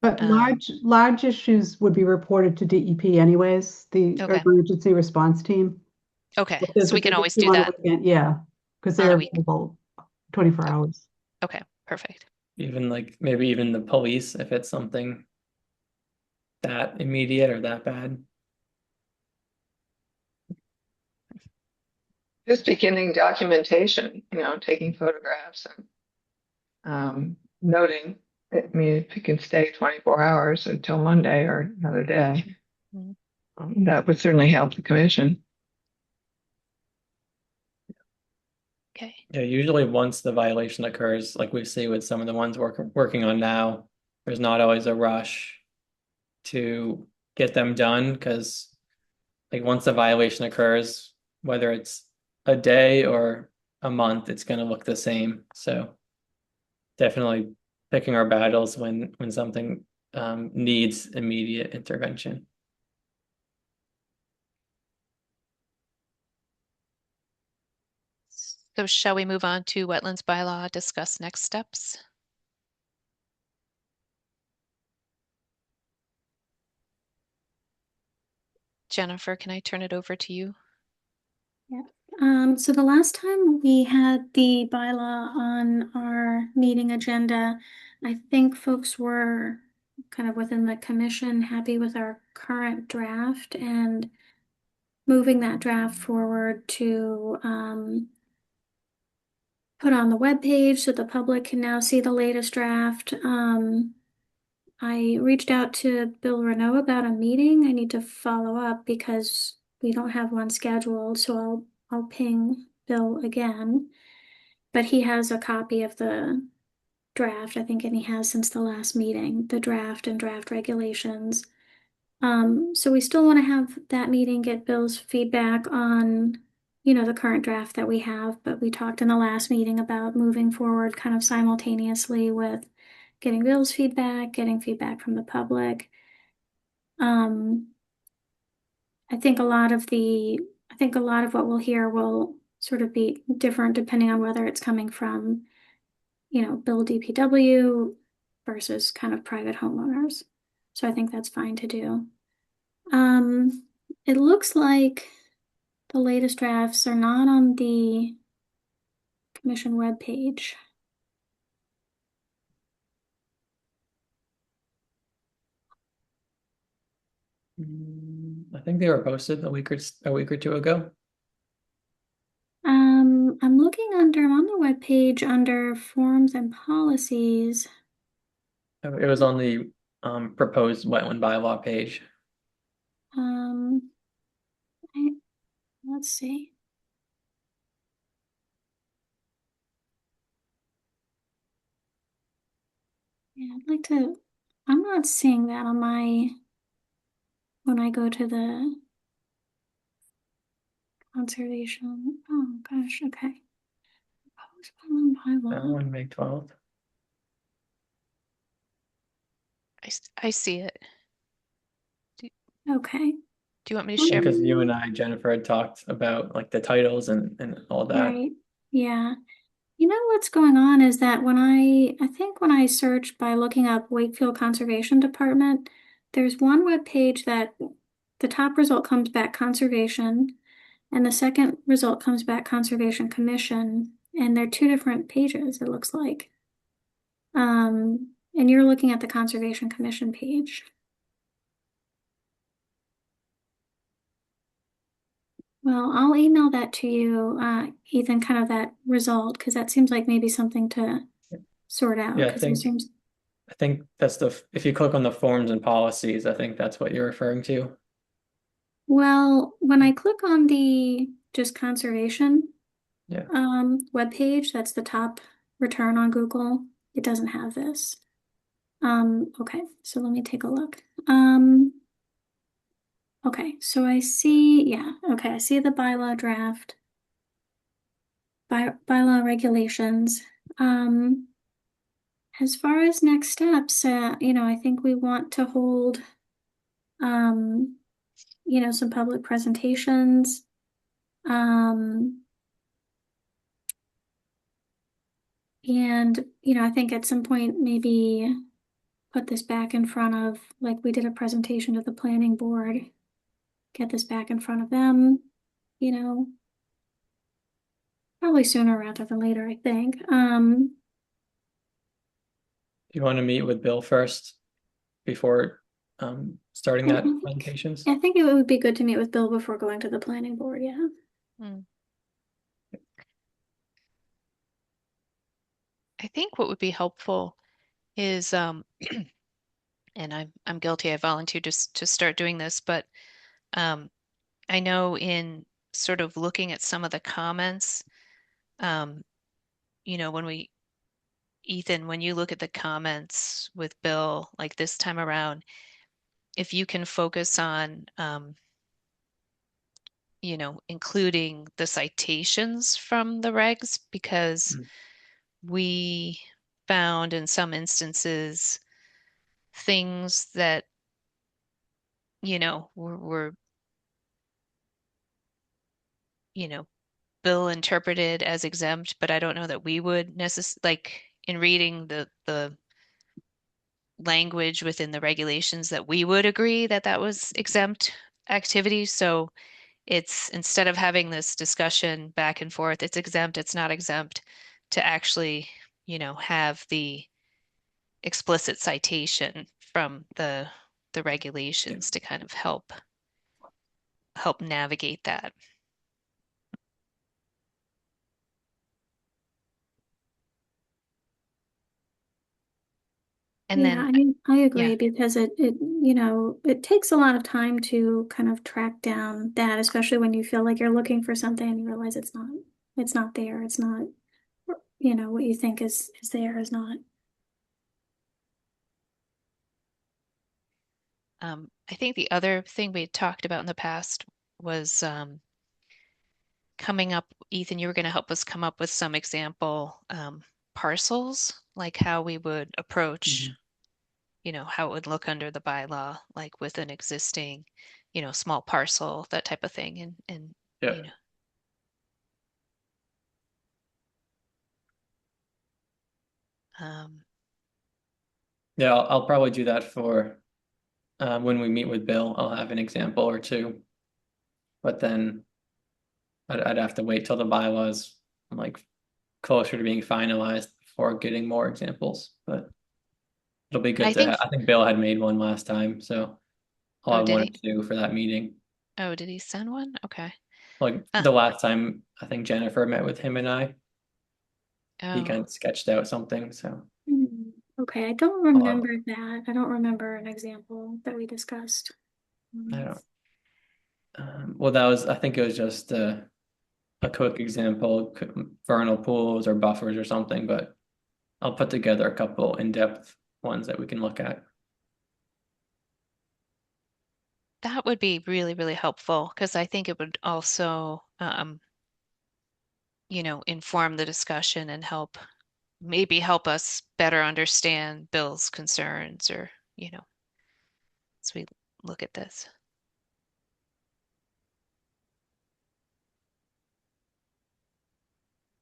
But
Um,
large issues would be reported to DEP anyways, the
okay.
emergency response team.
Okay.
If there's
So
a
we can
big
always
issue
do
on a
that
weekend, yeah, because
on
they're
a week.
available 24
O-
hours.
Okay. Perfect.
Even like maybe even the police if it's something that immediate or that bad.
Just beginning documentation, taking photographs and noting. I mean, if you can stay 24 hours until Monday or another day,
Mhm.
that would certainly help the commission.
Okay.
Yeah, usually once the violation occurs, like we see with some of the ones working on now, there's not always a rush to get them done because like once the violation occurs, whether it's a day or a month, it's going to look the same. So definitely picking our battles when something needs immediate intervention.
So shall we move on to wetlands bylaw, discuss next steps? Jennifer, can I turn it over to you?
Yeah. So the last time we had the bylaw on our meeting agenda, I think folks were kind of within the commission happy with our current draft and moving that draft forward to put on the webpage so the public can now see the latest draft. I reached out to Bill Renault about a meeting. I need to follow up because we don't have one scheduled, so I'll ping Bill again. But he has a copy of the draft, I think, and he has since the last meeting, the draft and draft regulations. So we still want to have that meeting, get Bill's feedback on, the current draft that we have, but we talked in the last meeting about moving forward kind of simultaneously with getting Bill's feedback, getting feedback from the public. Um, I think a lot of what we'll hear will sort of be different depending on whether it's coming from, Bill DPW versus kind of private homeowners. So I think that's fine to do. It looks like the latest drafts are not on the commission webpage.
I think they were posted a week or two ago.
I'm looking I'm on the webpage under forms and policies.
It was on the proposed wetland bylaw page.
Um, let's see. Yeah, I'm not seeing that on when I go to the conservation. Oh gosh, okay. Proposed wetland
That
bylaw.
one, May 12th.
I see it.
Okay.
Do you want me to share?
Because you and I, Jennifer, had talked about like the titles and all that.
Right. Yeah. What's going on is that I think when I searched by looking up Wakefield Conservation Department, there's one web page that the top result comes back Conservation, and the second result comes back Conservation Commission, and they're two different pages, it looks like. And you're looking at the Conservation Commission page. Well, I'll email that to you, Ethan, kind of that result, because that seems like maybe something to sort out,
Yeah,
because it seems.
I think that's if you click on the forms and policies, I think that's what you're referring to.
Well, when I click on the just conservation
Yeah.
webpage, that's the top return on Google. It doesn't have this. Okay, so let me take a look. Okay, so I see, yeah, okay, I see the bylaw draft, bylaw regulations. As far as next steps, I think we want to hold, um, some public presentations. And, I think at some point maybe put this back in front of, like we did a presentation to the planning board, get this back in front of them, you know, probably sooner rather than later, I think.
Do you want to meet with Bill first before starting
I
that
think,
presentations?
I think it would be good to meet with Bill before going to the planning board, yeah.
Hmm. I think what would be helpful is, and I'm guilty, I volunteered to start doing this, but um, I know in sort of looking at some of the comments, um, when Ethan, when you look at the comments with Bill, like this time around, if you can focus on, including the citations from the regs, because
Mm.
we found in some instances things that, were, you know, Bill interpreted as exempt, but I don't know that we would like in reading the language within the regulations that we would agree that that was exempt activity. So it's instead of having this discussion back and forth, it's exempt, it's not exempt, to actually, have the explicit citation from the regulations to kind of help navigate that. And
Yeah,
then,
I mean, I
yeah,
agree because it takes a lot of time to kind of track down that, especially when you feel like you're looking for something and you realize it's not there. It's not, what you think is there is not.
I think the other thing we had talked about in the past was coming up, Ethan, you were going to help us come up with some example parcels, like how we would approach,
Mhm.
how it would look under the bylaw, like with an existing, small parcel, that type of thing. And
Yeah.
you know, um,
Yeah, I'll probably do that for when we meet with Bill. I'll have an example or two, but then I'd have to wait till the bylaws like closer to being finalized before getting more examples. But it'll be good
I
to
think,
have. I think Bill had made one last time, so I'll
oh,
have
did
one or
he?
two for that meeting.
Oh, did he send one? Okay.
Like
Uh,
the last time, I think Jennifer met with him and he
oh,
kind of sketched out something. So
Okay, I don't
I'll have,
remember that. I don't remember an example that we discussed.
I don't. Well, that was. I think it was just a quick example, vernal pools or buffers or something. But I'll put together a couple in-depth ones that we can look at.
that would be really, really helpful because I think it would also, inform the discussion and maybe help us better understand Bill's concerns or, as we look at this.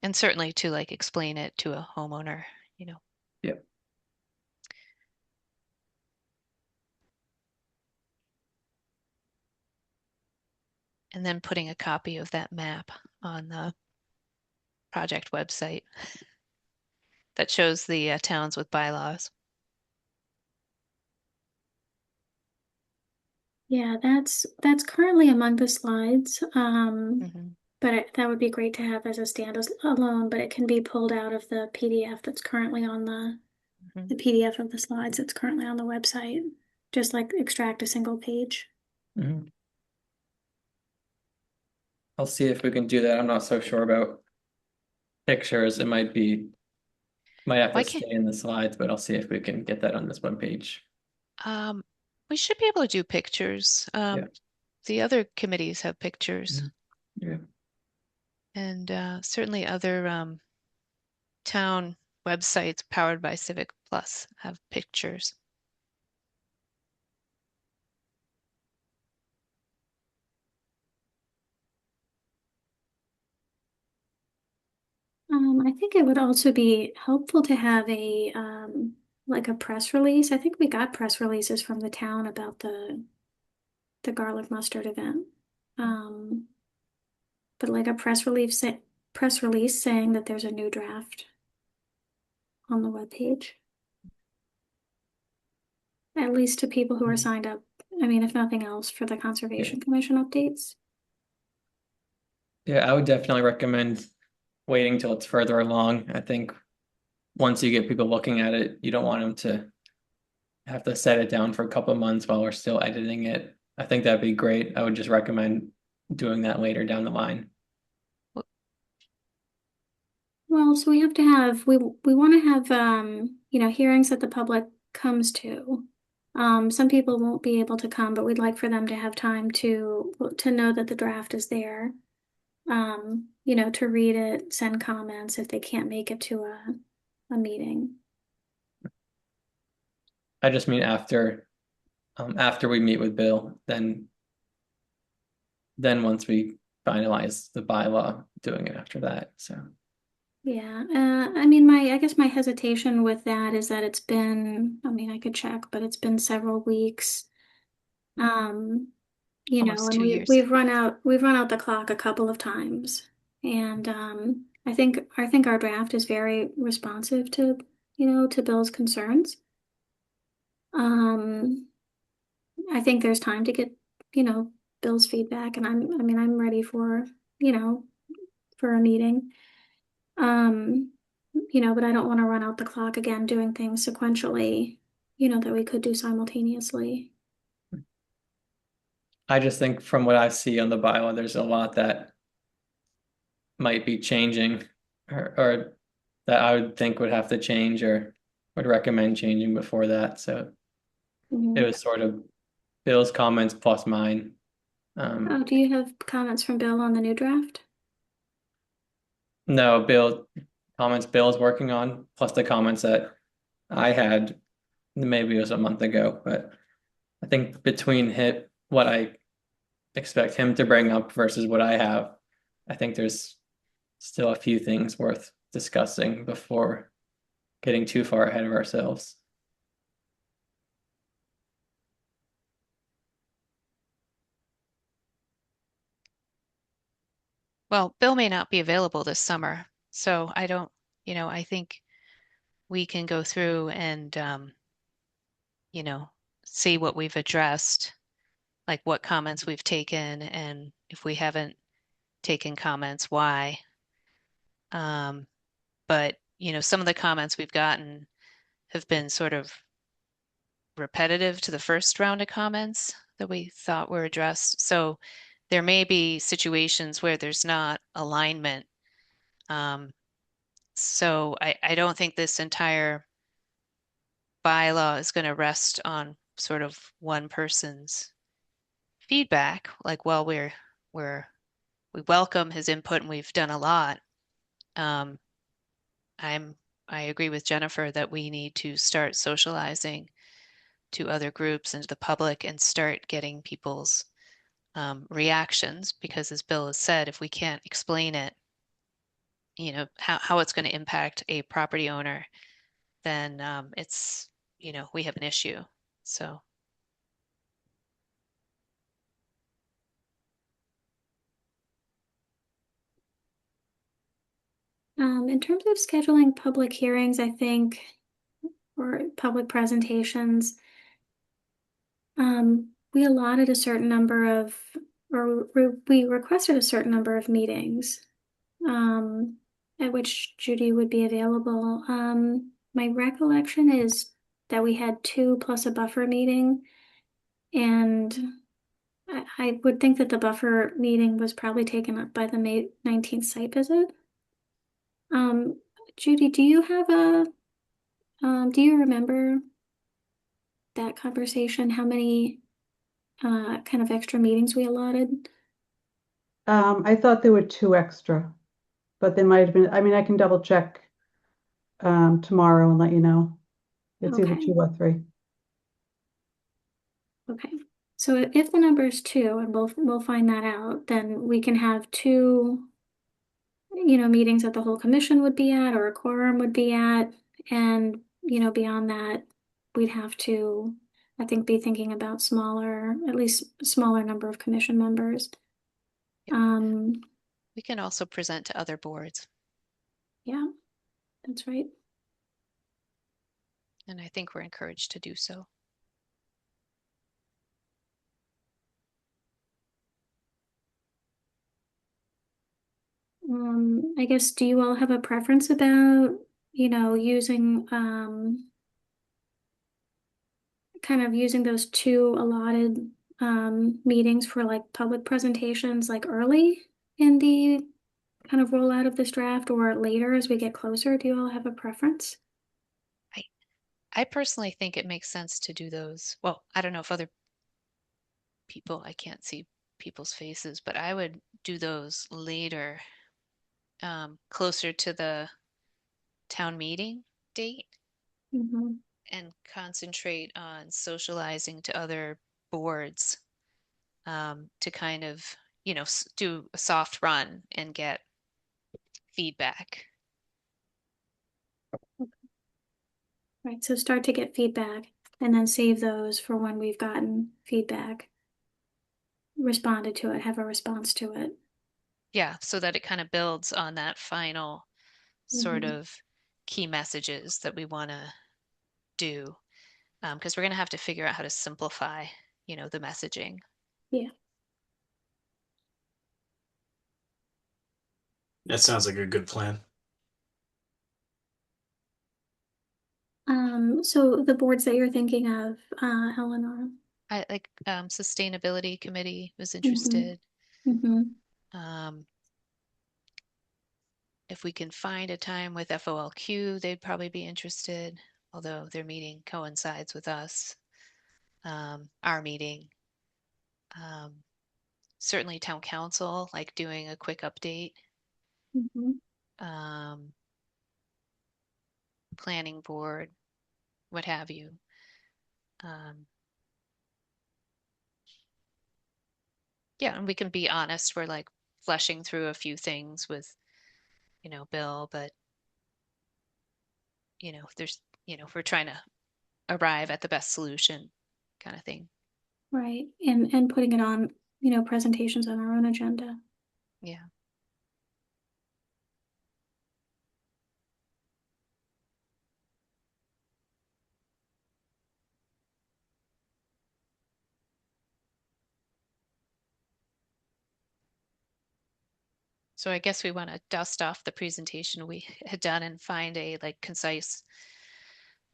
And certainly to like explain it to a homeowner, you know,
Yeah.
and then putting a copy of that map on the project website that shows the towns with bylaws.
Yeah, that's currently among the slides.
Hmm.
But that would be great to have as a standalone, but it can be pulled out of the PDF that's currently on
Hmm.
the PDF of the slides that's currently on the website. Just like extract a single page.
Mhm. I'll see if we can do that. I'm not so sure about pictures. Might have
Why
to
can't,
stay in the slides, but I'll see if we can get that on this one page.
um, we should be able to do pictures.
Yeah.
The other committees have pictures
Mhm. Yeah.
and certainly other town websites powered by Civic Plus have pictures.
I think it would also be helpful to have a like a press release. I think we got press releases from the town about the garlic mustard event. Um, but like a press release saying that there's a new draft on the webpage. At least to people who are
Mhm.
signed up. I mean, if nothing else, for the
Yeah.
Conservation Commission updates.
Yeah, I would definitely recommend waiting till it's further along. I think once you get people looking at it, you don't want them to have to set it down for a couple of months while we're still editing it. I think that'd be great. I would just recommend doing that later down the line.
Well, so we want to have hearings that the public comes to. Some people won't be able to come, but we'd like for them to have time to know that the draft is there. To read it, send comments if they can't make it to a meeting.
I just mean after we meet with Bill, then once we finalize the bylaw, doing it after that. So
Yeah, I mean, I guess my hesitation with that is that I mean, I could check, but it's been several weeks. Um,
almost
And
2 years.
we've run out the clock a couple of times. And I think our draft is very responsive to Bill's concerns. Um, I think there's time to get, Bill's feedback, and I'm ready you know, for a meeting. Um, but I don't want to run out the clock again doing things sequentially, that we could do simultaneously.
I just think from what I see on the bylaw, there's a lot that might be changing or that I would think would have to change or would recommend changing before that. So it
Mhm.
was sort of Bill's comments plus mine.
Oh, do you have comments from Bill on the new draft?
No, comments Bill's working on, plus the comments that I had, maybe it was a month ago, but I think between what I expect him to bring up versus what I have, I think there's still a few things worth discussing before getting too far ahead of ourselves.
Well, Bill may not be available this summer, so I don't, I think we can go through and, you know, see what we've addressed, like what comments we've taken, and if we haven't taken comments, why. Um, but, some of the comments we've gotten have been sort of repetitive to the first round of comments that we thought were addressed. So there may be situations where there's not alignment. Um, so I don't think this entire bylaw is going to rest on sort of one person's feedback. Like, well, we're we welcome his input and we've done a lot. Um, I'm I agree with Jennifer that we need to start socializing to other groups and to the public and start getting people's reactions because, as Bill has said, if we can't explain it, how it's going to impact a property owner, then we have an issue. So,
In terms of scheduling public hearings, I think, or public presentations, we allotted a certain number of, or we requested a certain number of meetings, um, at which Judy would be available. My recollection is that we had two plus a buffer meeting, and I would think that the buffer meeting was probably taken up by the May 19th site visit. Um, Judy, do you remember that conversation? How many kind of extra meetings we allotted?
I thought there were two extra, but they might have been, I mean, I can double check tomorrow and let you know. It's either
Okay,
two or three.
okay. So if the number is two, and we'll find that out, then we can have two, meetings that the whole commission would be at or a quorum would be at. And, beyond that, we'd have to, I think, be thinking about at least smaller number of commission members.
yeah,
Um,
we can also present to other boards,
yeah, that's right.
and I think we're encouraged to do so.
I guess, do you all have a preference about, using, kind of using those two allotted, meetings for like public presentations, like early in the kind of rollout of this draft or later as we get closer? Do you all have a preference?
I I personally think it makes sense to do those. Well, I don't know if other people, I can't see people's faces, but I would do those later, closer to the town meeting date
Mhm.
and concentrate on socializing to other boards, to kind of, do a soft run and get feedback.
Right, so start to get feedback and then save those for when we've gotten feedback. responded to it, have a response to it.
Yeah, so that it kind of builds on that final sort
Mhm.
of key messages that we want to do. Because we're going to have to figure out how to simplify, the messaging.
Yeah.
That sounds like a good plan.
So the boards that you're thinking of, Eleanor.
I like sustainability committee was
Mm-hmm.
interested.
Mm-hmm.
Um, if we can find a time with FOLQ, they'd probably be interested, although their meeting coincides with our meeting. Um, certainly town council, like doing a quick update.
Mm-hmm.
Um, planning board, what have you. Um, yeah, and we can be honest. We're like fleshing through a few things with, Bill, but there's, we're trying to arrive at the best solution kind of thing.
Right. And putting it on, presentations on our own agenda.
Yeah. So I guess we want to dust off the presentation we had done and find a like concise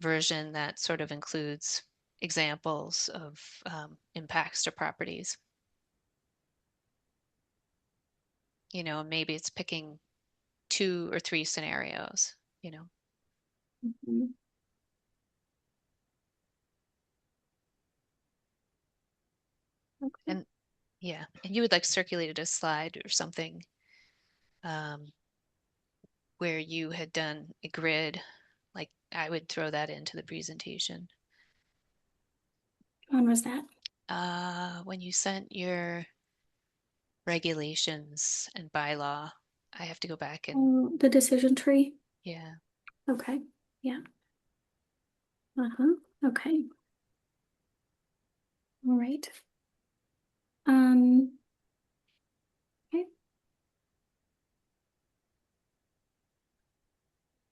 version that sort of includes examples of impacts to properties. Maybe it's picking 2 or 3 scenarios.
Mhm. Okay.
And yeah, and you would like circulated a slide or something um, where you had done a grid. Like I would throw that into the presentation.
When was that?
When you sent your regulations and bylaw, I have to go back and
Oh, the decision tree.
yeah.
Okay. Yeah. Uh-huh. Okay. All right. Um, okay.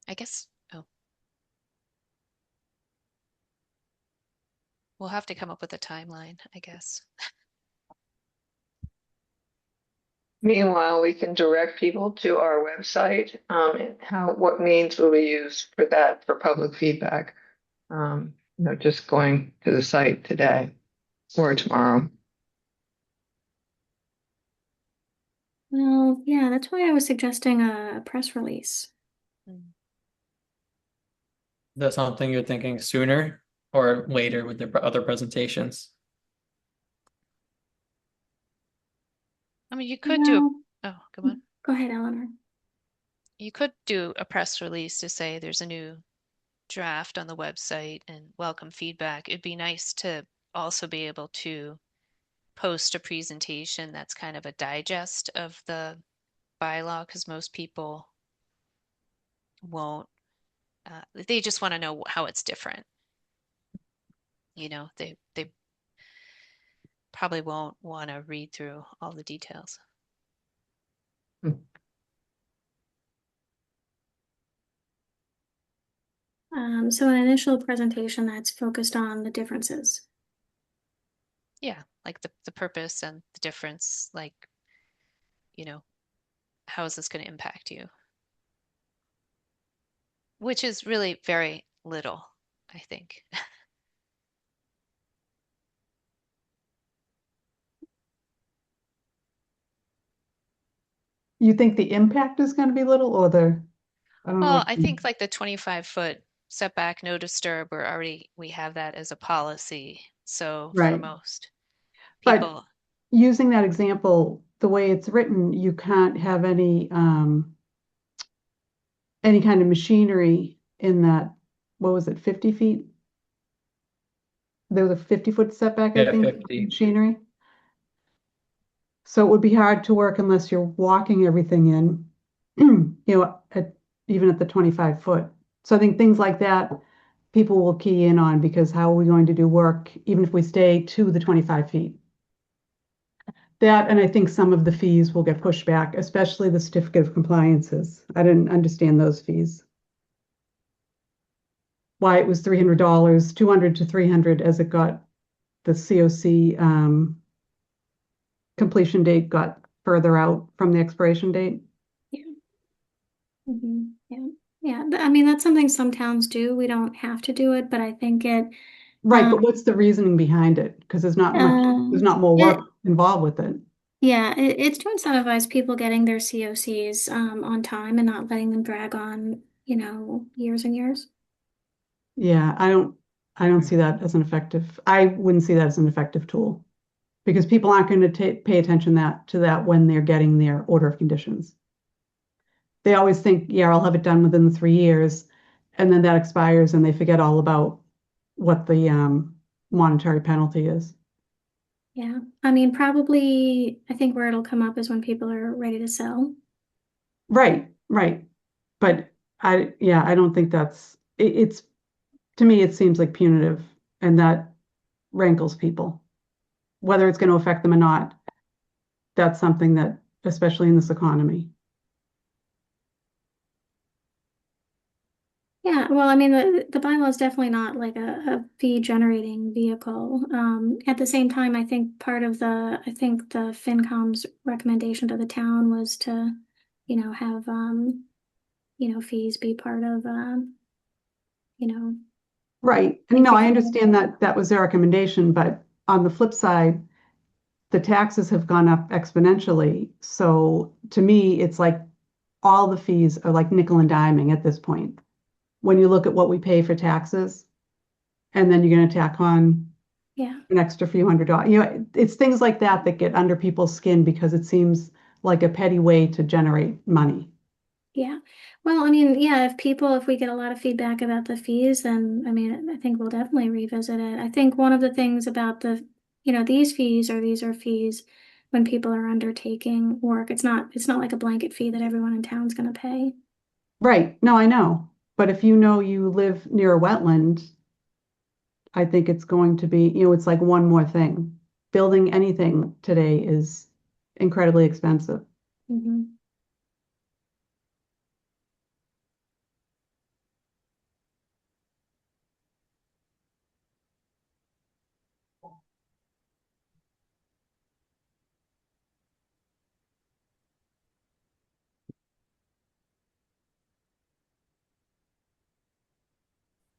I guess, oh, we'll have to come up with a timeline, I guess.
Meanwhile, we can direct people to our website, and what means will we use for that for public feedback? Just going to the site today or tomorrow.
Well, yeah, that's why I was suggesting a press release.
Mm.
Is that something you're thinking sooner or later with the other presentations?
I mean, you could do
Well,
oh, come on.
go ahead, Eleanor.
You could do a press release to say there's a new draft on the website and welcome feedback. It'd be nice to also be able to post a presentation that's kind of a digest of the bylaw because most people won't, they just want to know how it's different. They probably won't want to read through all the details.
So an initial presentation that's focused on the differences.
Yeah, like the purpose and the difference, like, you know, how is this going to impact you? Which is really very little, I think.
You think the impact is going to be little or I don't know
Well,
what
I think like the 25-foot setback, no disturb, we have that as a policy. So for
right.
most
But
people,
using that example, the way it's written, you can't have any kind of machinery in that, what was it, 50 feet? There was a 50-foot setback, I
Yeah,
think, for
50.
machinery. So it would be hard to work unless you're walking everything in, even at the 25 foot. So I think things like that, people will key in on because how are we going to do work, even if we stay to the 25 feet? That, and I think some of the fees will get pushed back, especially the certificate of compliances. I didn't understand those fees. Why it was $300, 200 to 300 as it got the COC completion date got further out from the expiration date.
Yeah. Yeah. Yeah. I mean, that's something some towns do. We don't have to do it, but I think it,
Right,
um,
but what's the reasoning behind it? Because there's not more
it,
work involved with it.
yeah, it's to incentivize people getting their COCs, on time and not letting them drag on, years and years.
Yeah, I don't see that as an effective, I wouldn't see that as an effective tool because people aren't going to pay attention to that when they're getting their order of conditions. They always think, yeah, I'll have it done within the 3 years, and then that expires and they forget all about what the monetary penalty is.
Yeah. I mean, probably, I think where it'll come up is when people are ready to sell.
Right, right. But yeah, I don't think it's to me, it seems like punitive and that rankles people. Whether it's going to affect them or not, that's something that, especially in this economy.
Yeah, well, I mean, the bylaw is definitely not like a fee generating vehicle. At the same time, I think the FinCom's recommendation to the town was to, have, fees be part of, you know,
Right. And
like
no,
the
I
community.
understand that that was their recommendation, but on the flip side, the taxes have gone up exponentially. So to me, it's like all the fees are like nickel and diming at this point. When you look at what we pay for taxes, and then you're going to tack on
Yeah.
an extra few $100. It's things like that that get under people's skin because it seems like a petty way to generate money.
Yeah. Well, I mean, yeah, if we get a lot of feedback about the fees, then I mean, I think we'll definitely revisit it. I think one of the things about these are fees when people are undertaking work. It's not like a blanket fee that everyone in town's going to pay.
Right. No, I know. But if you know you live near a wetland, I think it's going to be, it's like one more thing. Building anything today is incredibly expensive.
Hmm.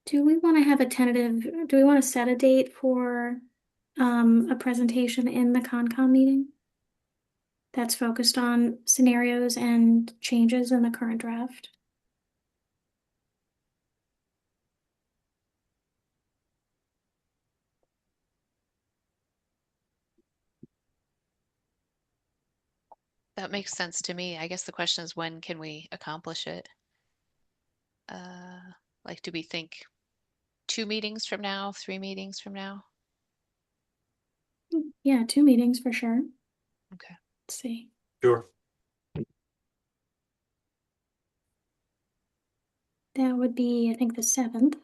Do we want to set a date for a presentation in the Concom meeting that's focused on scenarios and changes in the current draft?
That makes sense to me. I guess the question is when can we accomplish it? Like, do we think 2 meetings from now, 3 meetings from now?
Yeah, 2 meetings for sure.
Okay.
Let's see.
Sure.
That would be, I think, the 7th.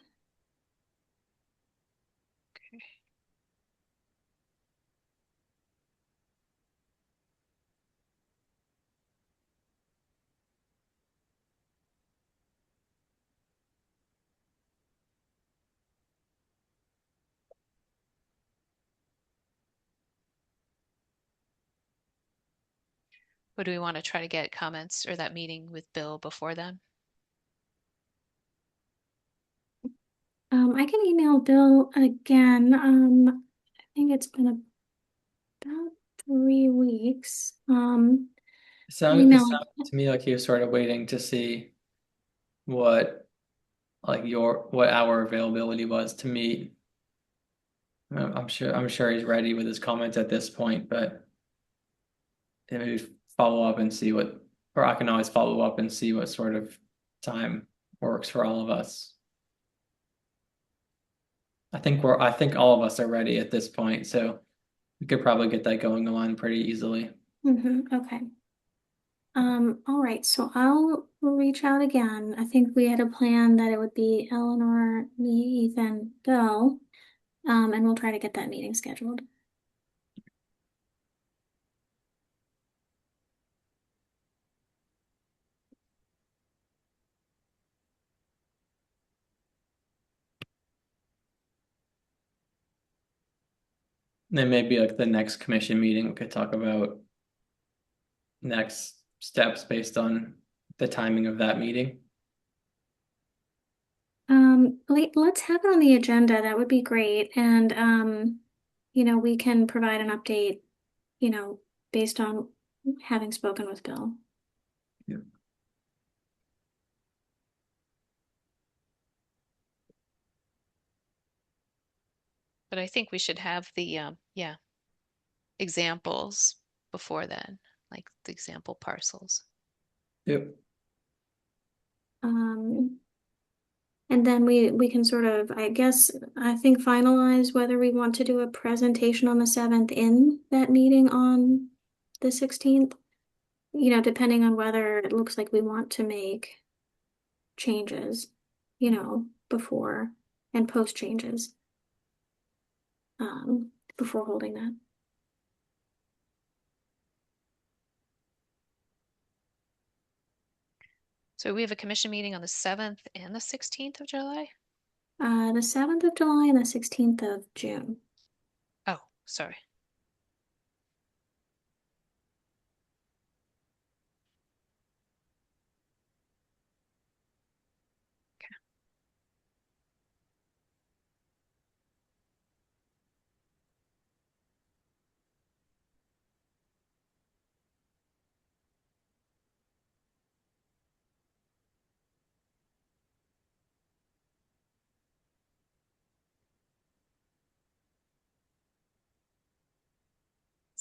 Or do we want to try to get comments or that meeting with Bill before then?
I can email Bill again. I think it's been about 3 weeks. I'll
It
email.
sounded to me like he was sort of waiting to see what what our availability was to meet. I'm sure he's ready with his comments at this point, but maybe follow up and see or I can always follow up and see what sort of time works for all of us. I think all of us are ready at this point, so we could probably get that going along pretty easily.
Okay. All right, so I'll reach out again. I think we had a plan that it would be Eleanor, me, Ethan, Bill, and we'll try to get that meeting scheduled.
then maybe like the next commission meeting, we could talk about next steps based on the timing of that meeting.
Let's have it on the agenda. That would be great. And, we can provide an update, based on having spoken with Bill.
Yeah.
But I think we should have the, examples before then, like the example parcels.
Yep.
And then we can sort of, I think finalize whether we want to do a presentation on the 7th in that meeting on the 16th. Depending on whether it looks like we want to make changes, before and post changes, before holding that.
So we have a commission meeting on the 7th and the 16th of July?
The 7th of July and the 16th of June.
Oh, sorry.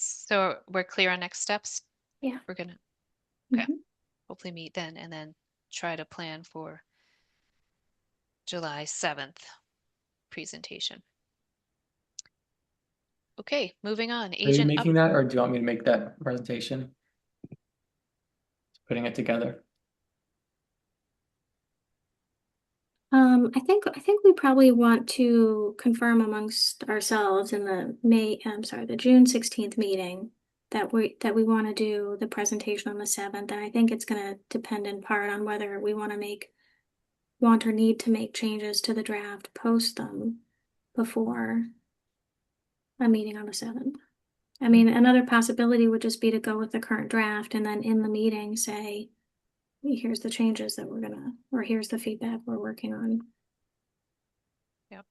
So we're clear on next steps?
Yeah.
We're gonna, okay,
Mhm.
hopefully meet then and then try to plan for July 7th presentation. Okay, moving on.
Are you
Agent up.
making that, or do you want me to make that presentation? Putting it together.
I think we probably want to confirm amongst ourselves in the June 16th meeting that we want to do the presentation on the 7th. And I think it's going to depend in part on whether we want or need to make changes to the draft, post them before a meeting on the 7th. I mean, another possibility would just be to go with the current draft and then in the meeting say, here's the changes that or here's the feedback we're working on.
Yep.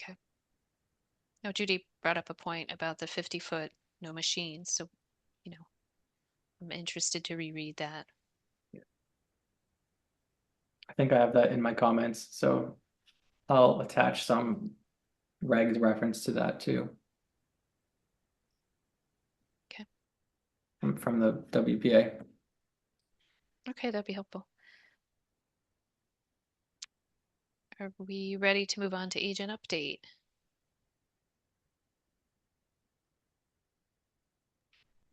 Okay. Now, Judy brought up a point about the 50-foot no machines. So, I'm interested to reread that.
I think I have that in my comments, so I'll attach some regs reference to that too.
Okay.
From the WPA.
Okay, that'd be helpful. Are we ready to move on to agent update?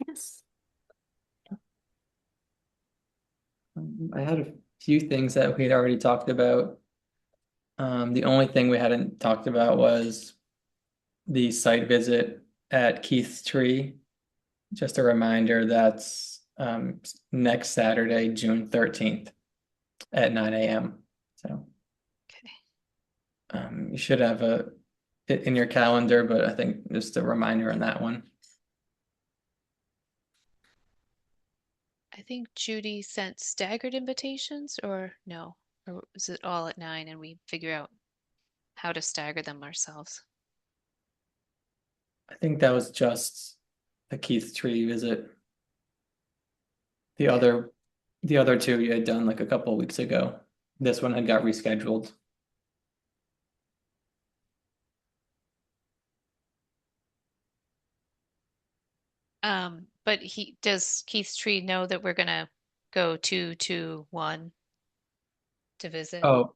Yes.
I had a few things that we had already talked about. The only thing we hadn't talked about was the site visit at Keith's Tree. Just a reminder, that's next Saturday, June 13th at 9 a.m. So
Okay.
you should have it in your calendar, but I think just a reminder on that one.
I think Judy sent staggered invitations, or no? Or was it all at 9 and we figure out how to stagger them ourselves?
I think that was just a Keith's Tree visit. The other two you had done like a couple of weeks ago. This one had got rescheduled.
But does Keith's Tree know that we're gonna go 2-2-1 to visit?
Oh,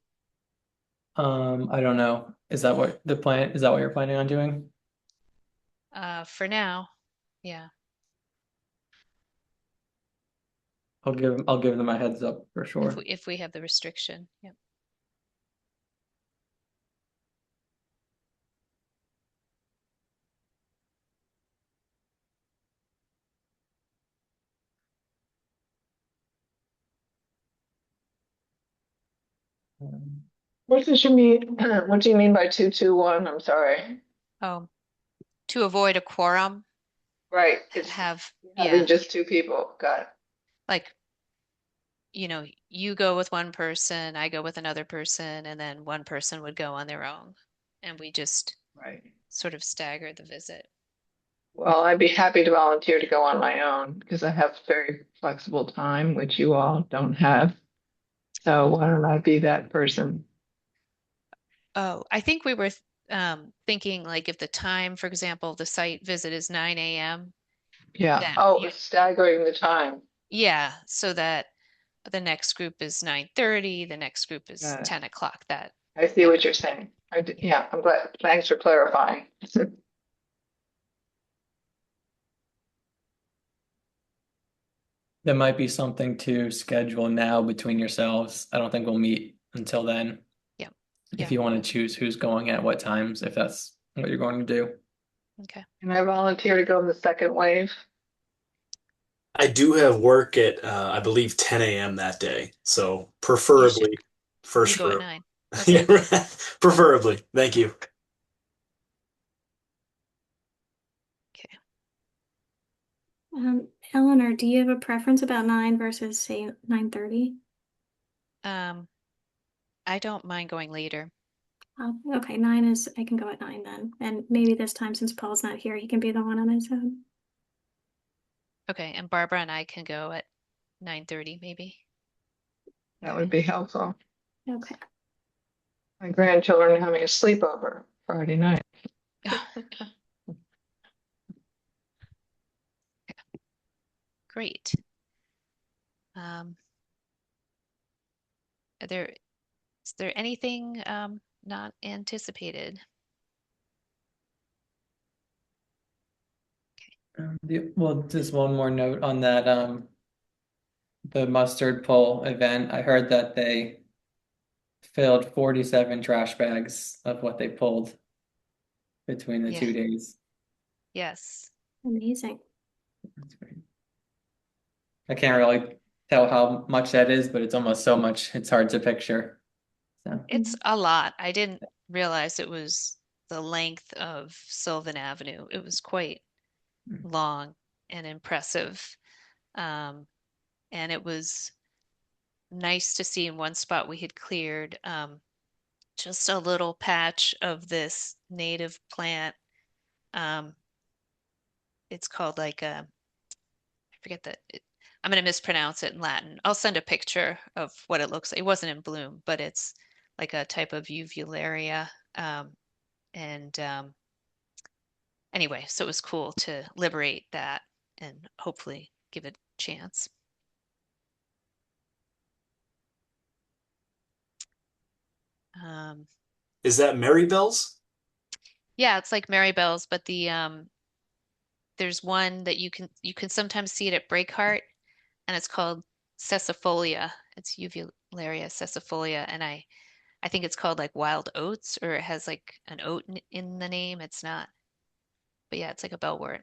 I don't know. Is that what the plan? Is that what you're planning on doing?
For now, yeah.
I'll give them a heads up for
If
sure.
we have the restriction, yep.
Um,
What did you mean? What do you mean by 221? I'm sorry.
Oh, to avoid a quorum,
Right, it's
have,
having
yeah,
just two people. Got it.
like, you go with one person, I go with another person, and then one person would go on their own. And we just
Right.
sort of stagger the visit.
Well, I'd be happy to volunteer to go on my own because I have very flexible time, which you all don't have. So why don't I be that person?
Oh, I think we were thinking like if the time, for example, the site visit is 9 a.m.,
Yeah.
that
Oh, it's staggering the time.
yeah, so that the next group is 9:30, the next group is
Got it.
10 o'clock.
I see
That
what you're saying.
yeah.
Yeah, I'm glad. Thanks for clarifying.
There might be something to schedule now between yourselves. I don't think we'll meet until then.
Yeah.
If
Yeah.
you want to choose who's going at what times, if that's what you're going to do.
Okay.
Can I volunteer to go in the second wave?
I do have work at I believe 10 a.m. that day, so
You should
preferably
you
first
go at
group.
9.
Yeah,
Okay.
preferably. Thank you.
Okay.
Eleanor, do you have a preference about 9 versus say 9:30?
Um, I don't mind going later.
Okay, 9 is, I can go at 9 then. And maybe this time, since Paul's not here, he can be the one on his own.
Okay, and Barbara and I can go at 9:30 maybe.
That would be helpful.
Okay.
My grandchildren are having a sleepover Friday night.
Great. Um, is there anything not anticipated?
Well, just one more note on that. The mustard pull event. I heard that they filled 47 trash bags of what they pulled between the
Yeah.
2 days.
Yes.
Amazing.
That's great. I can't really tell how much that is, but it's almost so much it's hard to picture. So
It's a lot. I didn't realize it was the length of Sylvan Avenue. It was quite long and impressive. Um, and it was nice to see in one spot we had cleared just a little patch of this native plant. Um, it's called like I forget I'm going to mispronounce it in Latin. I'll send a picture of what it looks like. It wasn't in bloom, but it's like a type of uvularia. And Anyway, so it was cool to liberate that and hopefully give it a chance. Um,
Is that Marybell's?
yeah, it's like Marybell's, but there's one that you can sometimes see it at Breakheart, and it's called Cecifolia. It's Uvularia cecifolia, and I think it's called like wild oats, or it has like an oat in the name. It's not, but yeah, it's like a bellwort.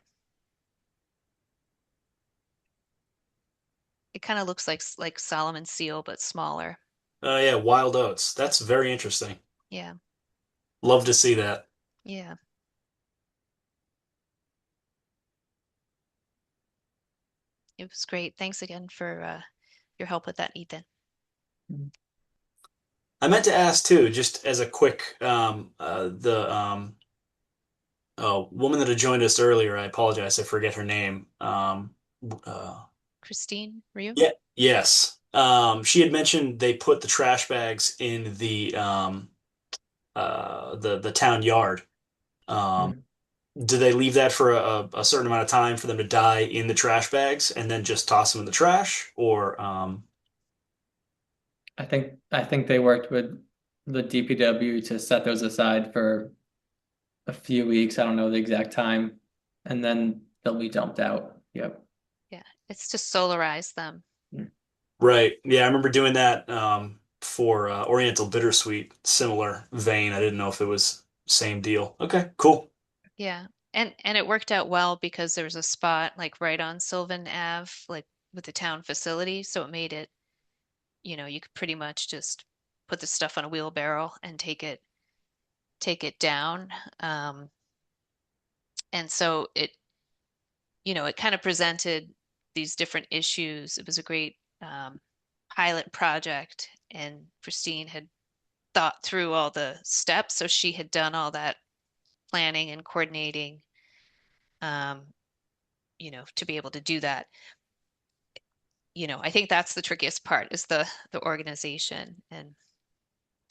It kind of looks like Solomon seal, but smaller.
Oh yeah, wild oats. That's very interesting.
Yeah,
Love to see that.
yeah. It was great. Thanks again for your help with that, Ethan.
I meant to ask too, just as a quick, the woman that had joined us earlier. I apologize, I forget her name. Uh,
Christine, were you?
yeah, yes. She had mentioned they put the trash bags in the town yard. Um, do they leave that for a certain amount of time for them to die in the trash bags and then just toss them in the trash? Or
I think they worked with the DPW to set those aside for a few weeks. I don't know the exact time, and then they'll be dumped out. Yep.
Yeah, it's to solarize them.
Mm.
right? Yeah, I remember doing that for Oriental Bittersweet, similar vein. I didn't know if it was same deal. Okay, cool.
Yeah. And it worked out well because there was a spot like right on Sylvan Ave, like with the town facility. So it made it, you could pretty much just put the stuff on a wheelbarrow and take it down. And so it kind of presented these different issues. It was a great pilot project, and Christine had thought through all the steps. So she had done all that planning and coordinating, to be able to do that. I think that's the trickiest part is the organization and,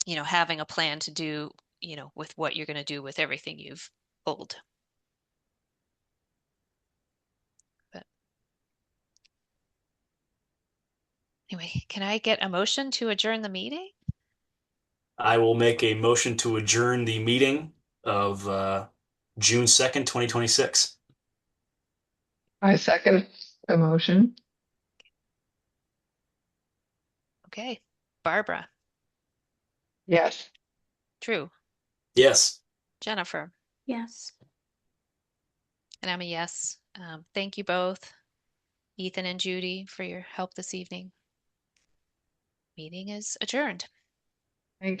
having a plan to do, with what you're going to do with everything you've pulled. But anyway, can I get a motion to adjourn the meeting?
I will make a motion to adjourn the meeting of June 2nd, 2026.
I second the motion.
Okay. Barbara,
Yes.
Drew,
Yes.
Jennifer,
Yes.
and I'm a yes. Thank you both, Ethan and Judy, for your help this evening. Meeting is adjourned.